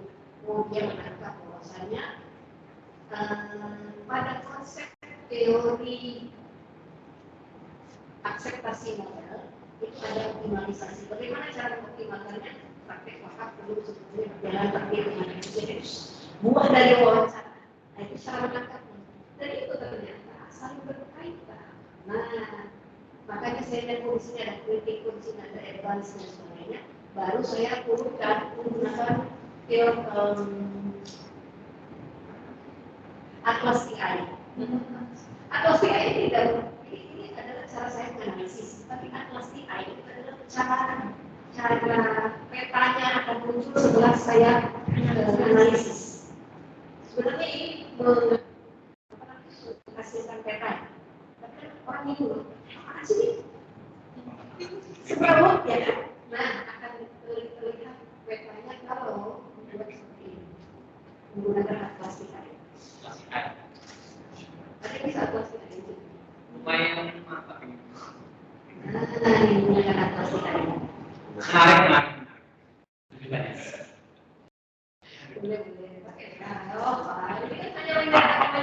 Dia menangkap bahwasanya pada konsep teori akseptasi model itu ada optimalisasi. Bagaimana cara mengoptimalkannya? Praktek wakaf perlu sebetulnya berjalan tapi dengan evidence. Buah dari wawancara. Nah itu cara menangkapnya. Dan itu ternyata saling berkaitan. Nah, makanya saya lihat fungsinya ada kritik, fungsinya ada advance dan sebagainya. Baru saya turunkan menggunakan teori Atlas TI. Atlas TI ini adalah cara saya menganalisis, tapi Atlas TI itu adalah cara petanya akan muncul setelah saya analisis. Sebenarnya ini menghasilkan peta, tapi orang itu apa sih? Seberapa ya kan? Nah, akan terlihat petanya kalau membuat seperti ini, menggunakan Atlas TI. Ada bisa Atlas TI itu. Lumayan mantap ini. Nah, ini menggunakan Atlas TI. Menarik. Boleh pakai kalau ini kan hanya menyarankan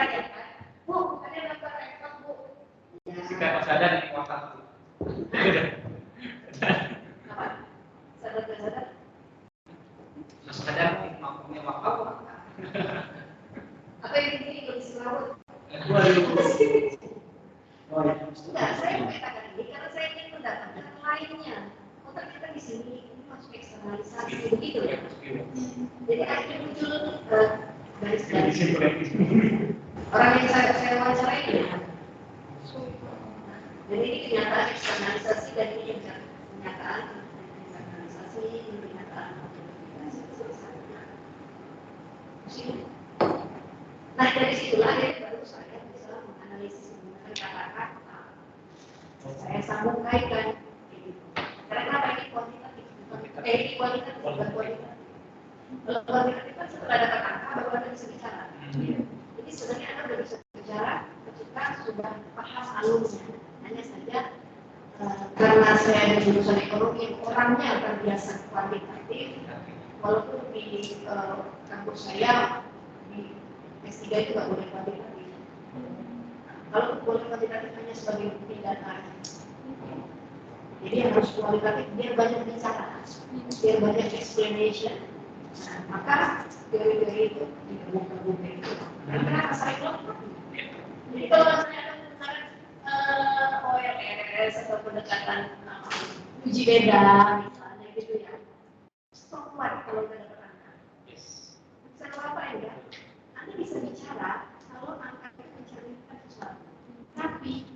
ya kan. Bu, ada daftar rekap bu. Jika sadar di wakaf. Apa? Sadar. Sadar mampunya wakaf. Apa yang ini kondisi laut? Enggak, saya mengatakan ini karena saya ingin mendapatkan lainnya. Oh ternyata di sini ini masuk eksternalisasi begitu ya. Jadi akhirnya muncul garis-garis orang yang saya wawancarai ini. Jadi ini kenyataan eksternalisasi dan ini kenyataan eksternalisasi, ini kenyataan sini. Nah dari situlah ya baru saya bisa menganalisis menggunakan kata-kata. Saya sambung kaitkan. Karena kenapa ini kuantitatif? Ini kualitatif bukan kualitatif. Kalau kualitatif kan setelah ada kata-kata baru Anda bisa bicara. Jadi sebenarnya Anda sudah bisa bicara ketika sudah paham alurnya. Hanya saja karena saya di jurusan ekonomi orangnya terbiasa kuantitatif, walaupun di kampus saya di S3 itu nggak boleh kuantitatif. Kalau boleh kuantitatif hanya sebagai bukti data. Jadi harus kualitatif, biar banyak bicara, biar banyak explanation. Nah, maka teori-teori itu dibuka-buka itu. Kenapa saya kelompok? Jadi kalau misalnya ada menggunakan OLS atau pendekatan uji beda misalnya gitu ya, stop kalau nggak ada perangkat. Bisa apa ya? Anda bisa bicara kalau angka itu mencerminkan sesuatu. Tapi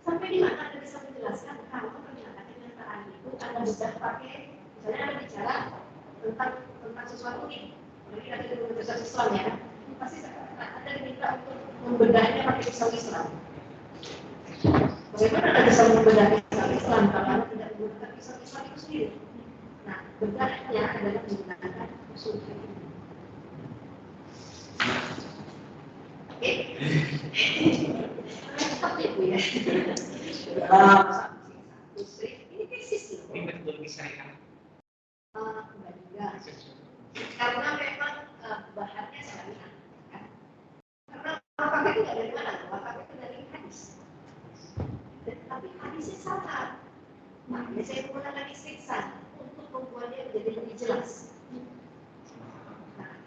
sampai di mana Anda bisa menjelaskan kalau ternyata kenyataan itu Anda bisa pakai, misalnya Anda bicara tentang sesuatu ini, mungkin ada yang besar Islam ya, pasti Anda diminta untuk membedahnya pakai pisau Islam. Bagaimana Anda bisa membedah pisau Islam kalau Anda tidak menggunakan pisau Islam itu sendiri? Nah, bedahnya adalah menggunakan usul fikih. Oke, tapi Bu ya.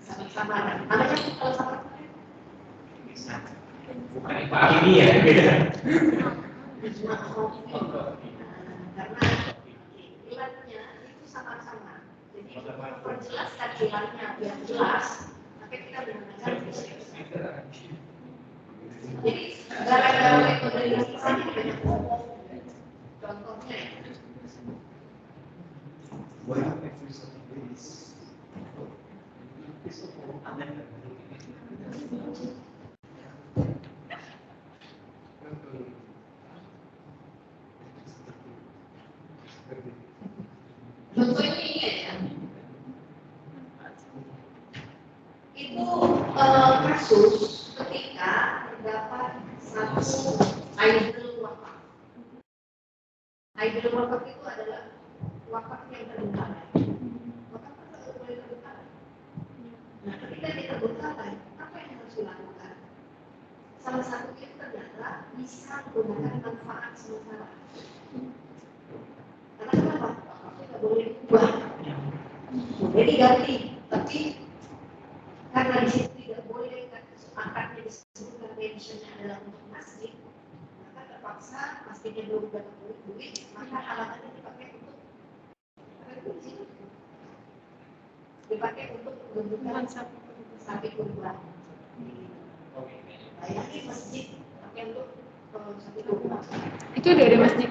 sama-sama. Namanya kalau sama-sama bisa. Bukan Pak ini ya, beda. karena ilatnya itu sama-sama. Jadi perjelaskan ilatnya biar jelas, maka kita menggunakan jadi gara-gara metode ini saja banyak ngomong. Contohnya contohnya ini ya, itu kasus ketika terdapat satu idol wafat. Idol wafat itu adalah wafat yang terbengkalai. Wafat itu boleh terbengkalai. Nah, ketika dia terbengkalai, apa yang harus dilakukan? Salah satunya ternyata bisa menggunakan manfaat sementara. Karena kenapa? Wakafnya tidak boleh diubah. Boleh diganti, tapi karena di situ tidak boleh akadnya disebutkan mentionnya adalah untuk masjid, maka terpaksa masjidnya belum dapat duit, maka halamannya dipakai untuk pembentukan sapi kurban. Bayangin masjid pakai untuk sapi kurban. Itu dari masjid.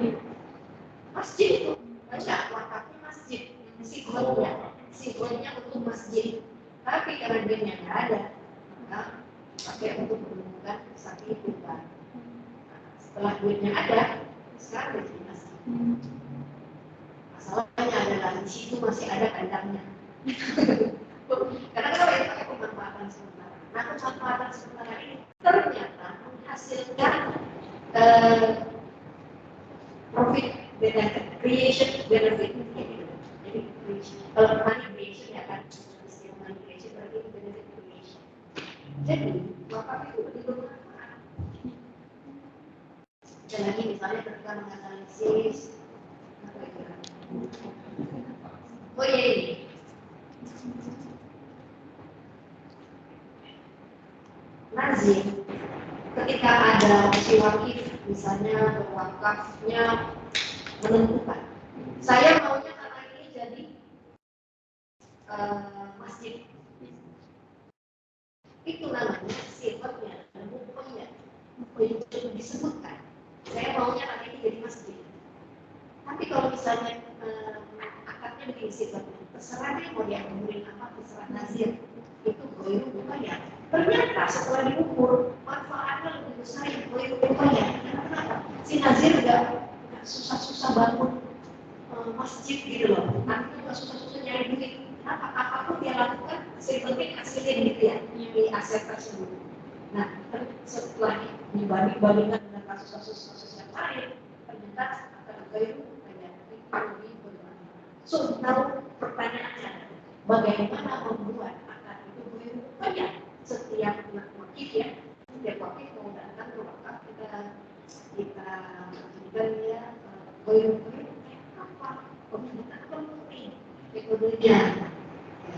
Masjid itu banyak wakafnya masjid, simbolnya untuk masjid. Tapi karena duitnya nggak ada, maka pakai untuk pembentukan sapi kurban. Setelah duitnya ada, sekarang jadi masjid. Masalahnya adalah di situ masih ada kandangnya. Karena kalau itu pakai pemanfaatan sementara. Nah, pemanfaatan sementara ini ternyata menghasilkan profit benefit, creation benefit. Jadi creation. Kalau money creation ya kan, istilah money creation berarti itu benefit creation. Jadi wakaf itu lebih bermanfaat. Dan lagi misalnya ketika menganalisis apa itu? Oh iya ini. Nazir, ketika ada si wakif, misalnya wakafnya menentukan, saya maunya tanah ini jadi masjid. Itu namanya sifatnya, pokoknya itu disebutkan. Saya maunya tanah ini jadi masjid. Tapi kalau misalnya akadnya begini sifatnya, terserah dia mau diakurin apa, terserah nazir. Itu goyru bukan ya. Ternyata setelah diukur manfaatnya lebih besar yang goyru bukan ya. Kenapa? Si nazir udah susah-susah bangun masjid gitu loh. Nanti udah susah-susah nyari duit. Kenapa? Apapun dia lakukan, penting hasilnya gitu ya di aset tersebut. Nah, setelah dibanding-bandingkan dengan kasus-kasus yang lain, ternyata akan goyru kayak itu lebih bermanfaat. So, now pertanyaannya, bagaimana membuat banyak setiap wakif ya, setiap wakif mau datang ke wakaf kita ajukan ya goyang apa pemintaan penting metodenya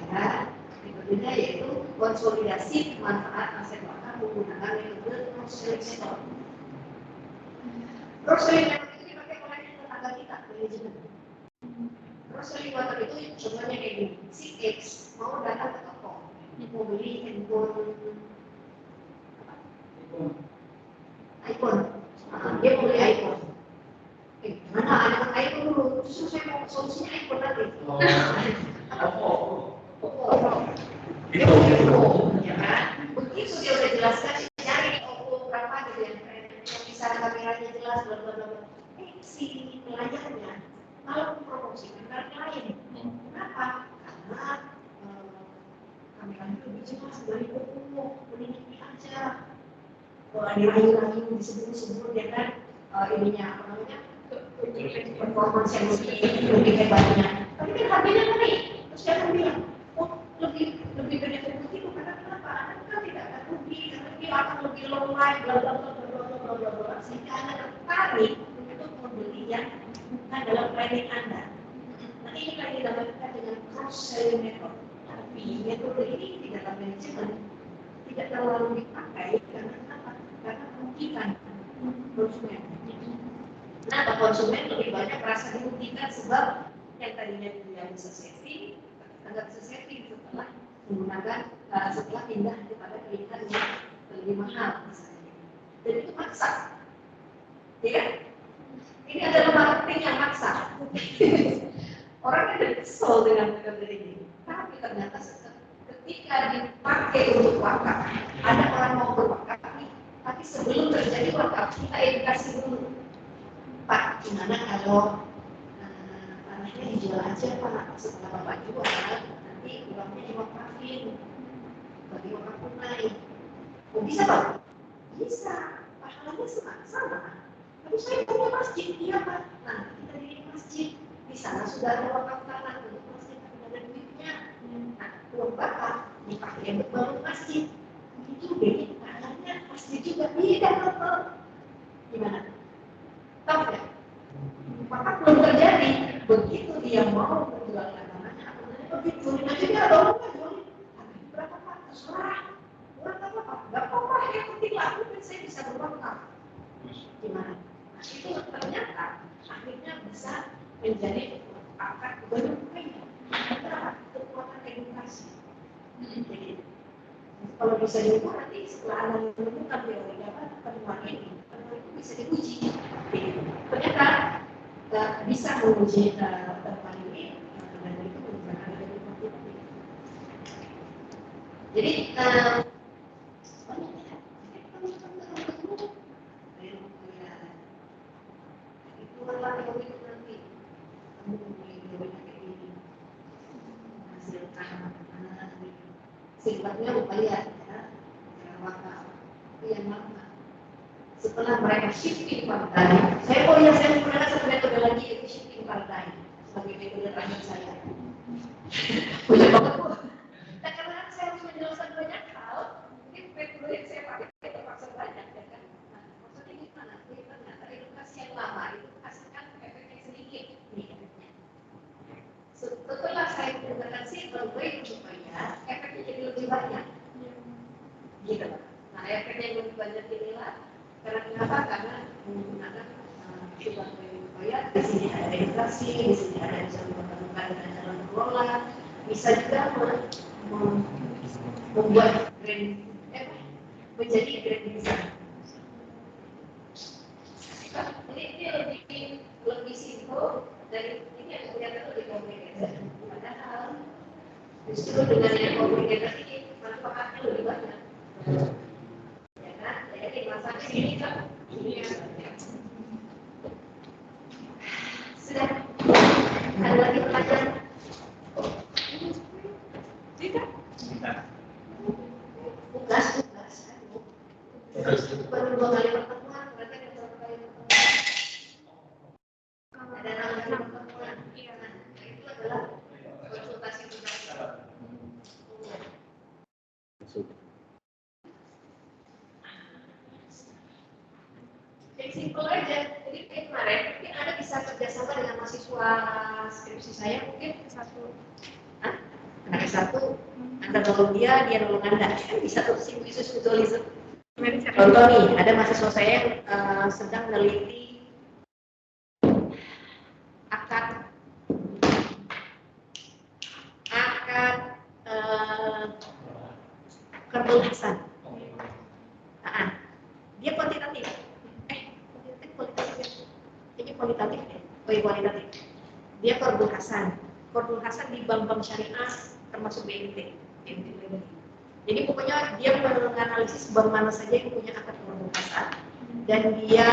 ya, metodenya yaitu konsolidasi manfaat aset wakaf menggunakan metode cross-selling. Cross-selling itu dipakai oleh tetangga kita manajemen. Cross-selling itu contohnya kayak gini, si X mau datang ke toko mau beli iPhone. Dia mau beli iPhone. Mana ada iPhone dulu? Justru saya mau solusinya iPhone nanti. Dia mau beli Oppo, ya kan? Begitu dia udah jelaskan, cari Oppo berapa gitu yang bisa kameranya jelas, bla bla bla. Si pelajarnya kalau mempromosikan merek lain. Kenapa? Karena kameranya lebih jelas dari Oppo, mending ini aja. Dirayu-rayu disebut-sebut ya kan ininya apa namanya performance yang lebih hebatnya. Tapi kan harganya naik. Terus dia akan bilang, oh lebih benefit begitu karena kenapa? Anda kan tidak akan rugi karena dia akan lebih low life bla bla bla bla bla bla sehingga Anda tertarik untuk membeli yang bukan dalam planning Anda. Nah ini kan dinamakan dengan cross selling method. Tapi metode ini di dalam manajemen tidak terlalu dipakai karena apa? Karena merugikan konsumen. Kenapa konsumen lebih banyak merasa dirugikan sebab yang tadinya dia bisa saving, tidak bisa saving setelah menggunakan setelah pindah kepada pilihan yang lebih mahal misalnya. Dan itu maksa, ya kan? Ini adalah marketing yang maksa. Orang yang jadi kesel dengan metode ini, tapi ternyata ketika dipakai untuk wakaf, ada orang mau berwakaf, tapi sebelum terjadi wakaf kita edukasi dulu. Pak, gimana kalau tanahnya dijual aja Pak, setelah Bapak jual nanti uangnya diwakafin bagi wakaf tunai. Oh bisa Pak? Bisa, pahalanya sama. Tapi saya punya masjid, iya Pak. Nah kita diri masjid, di sana sudah ada wakaf tanah untuk masjid, tidak ada duitnya. Nah uang Bapak dipakai untuk bangun masjid, itu bikin pahalanya masjid juga tidak betul. Gimana? Tahu ya? Maka belum terjadi. Begitu dia mau menjualkan tanahnya, begitu jualin aja dia ada orang nggak jualin. Tapi berapa Pak? Terserah. Berapa Pak? Nggak apa-apa. Yang penting laku dan saya bisa berwakaf. Gimana? Nah itu ternyata akhirnya bisa menjadi akar banyak kaya. Kenapa? Kekuatan edukasi. Jadi kalau bisa diukur nanti setelah Anda menemukan teori apa penemuan ini bisa diuji. Ternyata bisa menguji temuan ini dan itu menggunakan metode kuantitatif. Jadi itulah teori itu nanti kamu mempunyai teori kayak ini hasilkan sifatnya upaya ya wakaf itu yang lama. Setelah mereka shifting partai, saya menggunakan satu metode lagi yaitu shifting partai sebagai metode terakhir saya. Banyak banget Bu. Nah, karena saya harus menjelaskan banyak hal, mungkin metode yang saya pakai terpaksa banyak ya kan. Nah, maksudnya gimana? Ternyata edukasi yang lama itu menghasilkan efek yang sedikit nih efeknya. Setelah saya menggunakan simple way supaya efeknya jadi lebih banyak, gitu. Nah, efeknya yang lebih banyak inilah. Karena kenapa? Karena menggunakan simple way supaya di sini ada edukasi, di sini ada bisa mempertemukan dengan cara mengelola, bisa juga membuat grand menjadi grand design. Ini lebih simpel dari ini yang kelihatan lebih complicated. Padahal justru dengan yang complicated ini manfaatnya lebih banyak. Ya kan? Jadi masalahnya ini kan sudah ada lagi pertanyaan? Tidak? Tugas. Baru 2 kali pertemuan, berarti ada 1 kali pertemuan. Ada 6 kali pertemuan. Nah, itu adalah konsultasi tugas. Yang simpel aja. Jadi kayak kemarin, mungkin Anda bisa kerjasama dengan mahasiswa skripsi saya, mungkin satu. Anak S1, Anda nolong dia nolong Anda. Kan bisa tuh simbiosis mutualisme. Contoh nih, ada mahasiswa saya yang sedang meneliti akad kerbulasan. Dia kuantitatif. Kualitatif. Ini kualitatif ya. Kualitatif. Dia kerbulasan. Kerbulasan di bank-bank syariah termasuk BNT. Jadi pokoknya dia menganalisis bank mana saja yang punya akad kerbulasan dan dia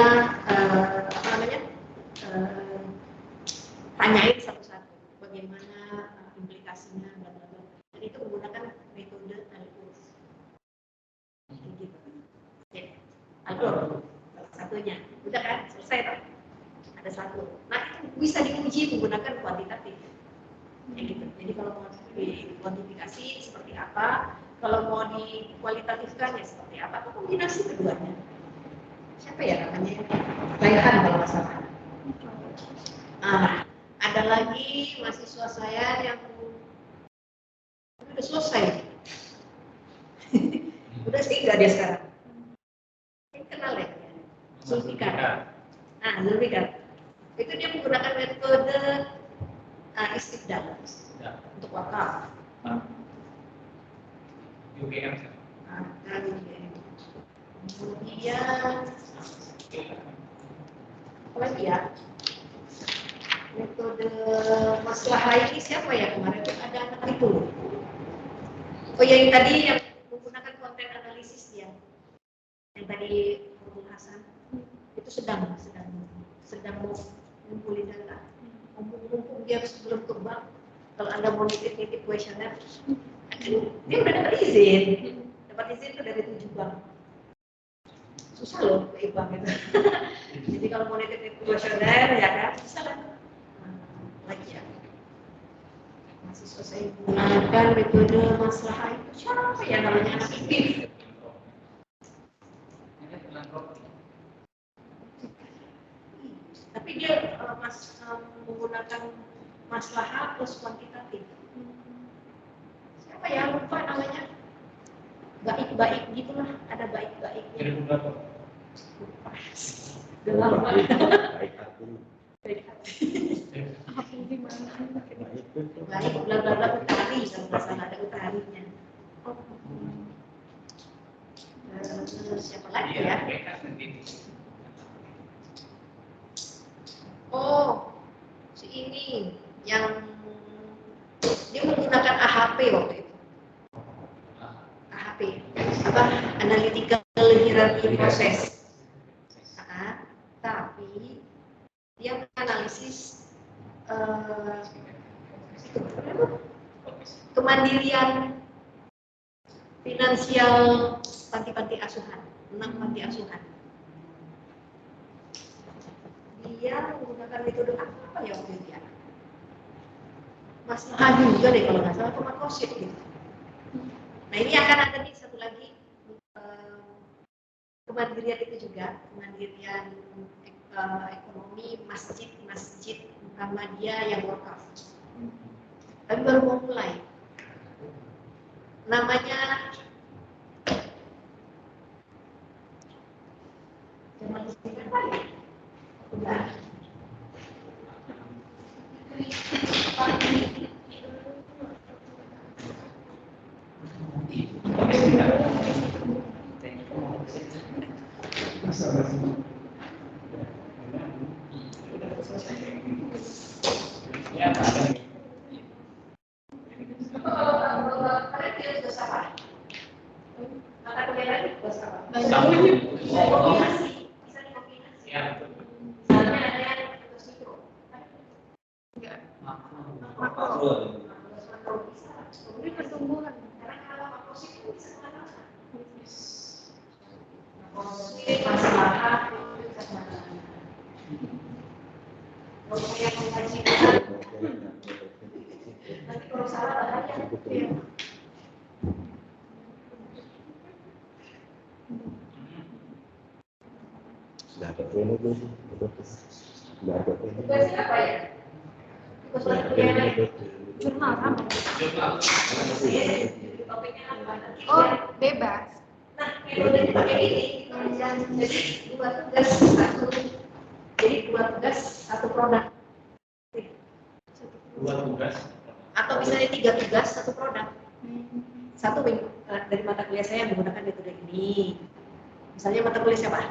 tanyain satu-satu bagaimana implikasinya dan itu menggunakan metode Al-Qurs. Gitu. Oke. Al-Qurs salah satunya. Udah kan? Selesai kan? Ada satu. Nah, itu bisa diuji menggunakan kuantitatif. Ya gitu. Jadi kalau mau dikuantifikasi seperti apa, kalau mau dikualitatifkan ya seperti apa, itu kombinasi keduanya. Siapa ya namanya? Raihan kalau nggak salah. Ada lagi mahasiswa saya yang udah selesai. Udah sih nggak dia sekarang. Ini kenal ya? Zulfikar. Nah, Zulfikar. Itu dia menggunakan metode istibdal untuk wakaf. UGM. Nah, kemudian apa lagi ya? Metode maslahah ini siapa ya kemarin ada anak itu? Oh ya yang tadi yang menggunakan konten analisis dia, yang tadi Abdul Hasan itu sedang mau ngumpulin data. Mumpung dia sebelum ke bank, kalau anda mau nitip kuesioner, dia udah dapat izin. Dapat izin itu dari 7 bank. Susah loh ke bank itu. Jadi kalau mau nitip kuesioner ya kan, susah lah. Lagi ya. Masih selesai menggunakan metode maslahah itu siapa ya namanya anak IPIF. Tapi dia menggunakan maslahah plus kuantitatif. Siapa ya lupa namanya? Baik-baik gitulah, ada baik-baiknya. Lupa. Udah lama. Baik hati. Baik hati. Aku gimana? Baik bla bla bla utari kalau nggak salah ada utarinya. Siapa lagi ya? Oh, si ini yang dia menggunakan AHP waktu itu. AHP, apa? Analytical Hierarchy Process. Tapi dia menganalisis kemandirian finansial panti-panti asuhan, 6 panti asuhan. Dia menggunakan metode apa ya waktu itu ya? Maslahah juga deh kalau nggak salah, Komakosit gitu. Nah ini akan ada nih satu lagi kemandirian itu juga, kemandirian ekonomi masjid Muhammadiyah yang wakaf. Tapi baru mau mulai. Namanya Jamal Istiqlal ya? Udah. Ini pertumbuhan. Masalah nanti kalau salah bahaya. Sudah ada ini belum? Sudah ada ini. Tugasnya apa ya? Tugas kuliah Jurnal sama. topiknya apa? Oh, bebas. Nah, metode dipakai ini jadi 2 tugas satu. Jadi 2 tugas 1 produk. 2 tugas. Atau misalnya 3 tugas 1 produk. Satu dari mata kuliah saya menggunakan metode ini. Misalnya mata kuliah siapa?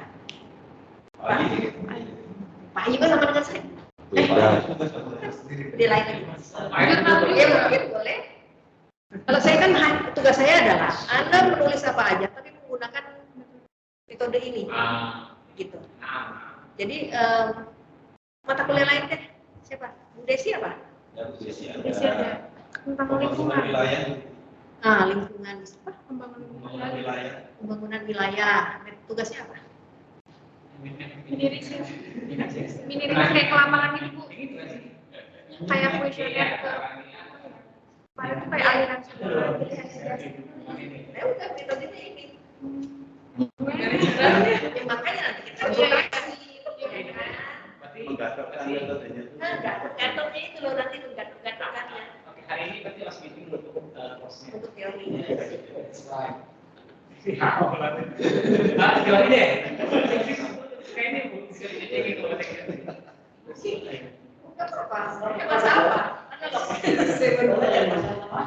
Pak juga sama dengan saya. Dia lain lagi. Ya mungkin boleh. Kalau saya kan tugas saya adalah Anda menulis apa aja, tapi menggunakan metode ini, gitu. Jadi mata kuliah lain deh, siapa? Bu Desi apa? Desi ada tentang lingkungan. Lingkungan apa? Pembangunan wilayah. Tugasnya apa? Mini riset kayak kelapangan gitu Bu. Kayak kuesioner ke kemarin tuh kayak aliran sungai. Ya udah metodenya ini. Ya makanya nanti kita kasih. Menggagalkan metodenya itu. Nah, gatot-gatotnya itu loh nanti tuh gatot-gatotannya. Hari ini berarti masih meeting untuk prosesnya. Teori deh. Kayaknya sekali aja gitu. Enggak apa-apa. Masalah. Ada loh. Saya baru belajar masalah.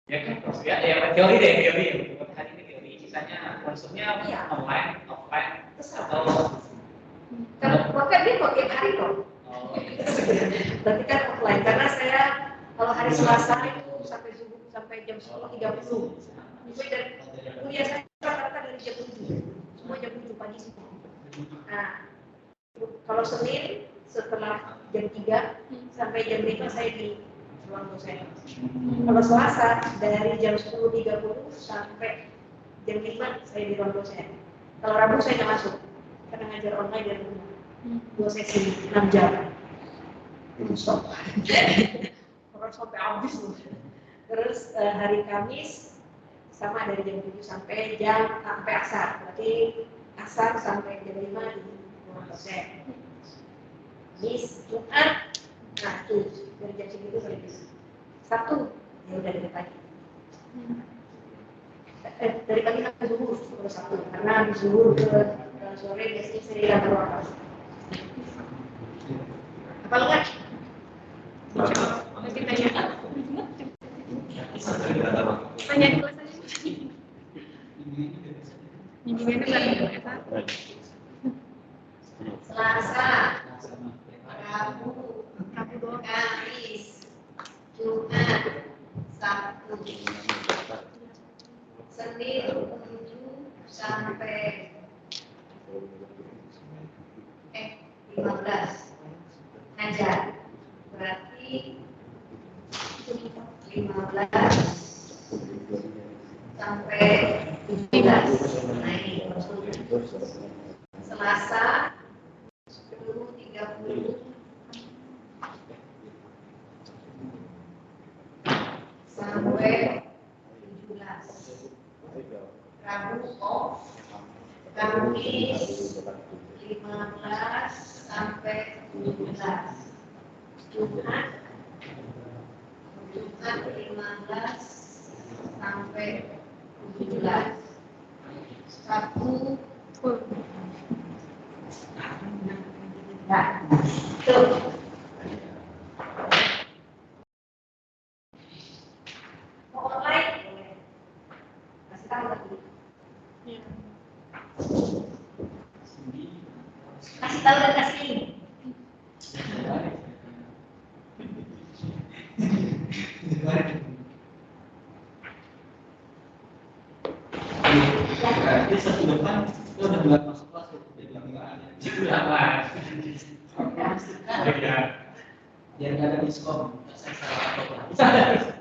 Ya kan, ya teori deh, teori. Buat hari ini teori, sisanya konsumnya online, offline, atau Bahkan dia mau tiap hari loh. Berarti kan offline, karena saya kalau hari Selasa itu sampai subuh sampai jam 10.30. Kuliah saya rata-rata dari jam 7, semua jam 7 pagi semua. Nah, kalau Senin setelah jam 3 sampai jam 5 saya di ruang dosen. Kalau Selasa dari jam 10.30 sampai jam 5 saya di ruang dosen. Kalau Rabu saya nggak masuk, karena ngajar online dari rumah. 2 sesi 6 jam. Stop. Orang sampai habis loh. Terus hari Kamis sama dari jam 7 sampai asar. Berarti asar sampai jam 5 di ruang dosen. Kamis, Jumat, nah tuh dari jam segitu sampai Sabtu ya udah dari pagi. Dari pagi sampai zuhur kalau Sabtu, karena habis zuhur ke sore biasanya saya di kantor wakaf. Apa enggak? Nanti tanya. Tanya di kelas aja. Bimbingannya bareng Eva. Selasa, Rabu, Kamis, Jumat, Sabtu, Senin 7 sampai 15 ngajar. Berarti 15 sampai 17 naik. Selasa 10.30 sampai 17. Rabu off. Kamis 15 sampai 17. Jumat 15 sampai 17. Sabtu nah, tuh. Mau online boleh. Kasih tahu lagi. Kasih tahu dan kasih link. Berarti satu depan itu udah mulai masuk kelas jadi bimbingannya. Sudah mas. Biar nggak ada diskon. Saya salah apa?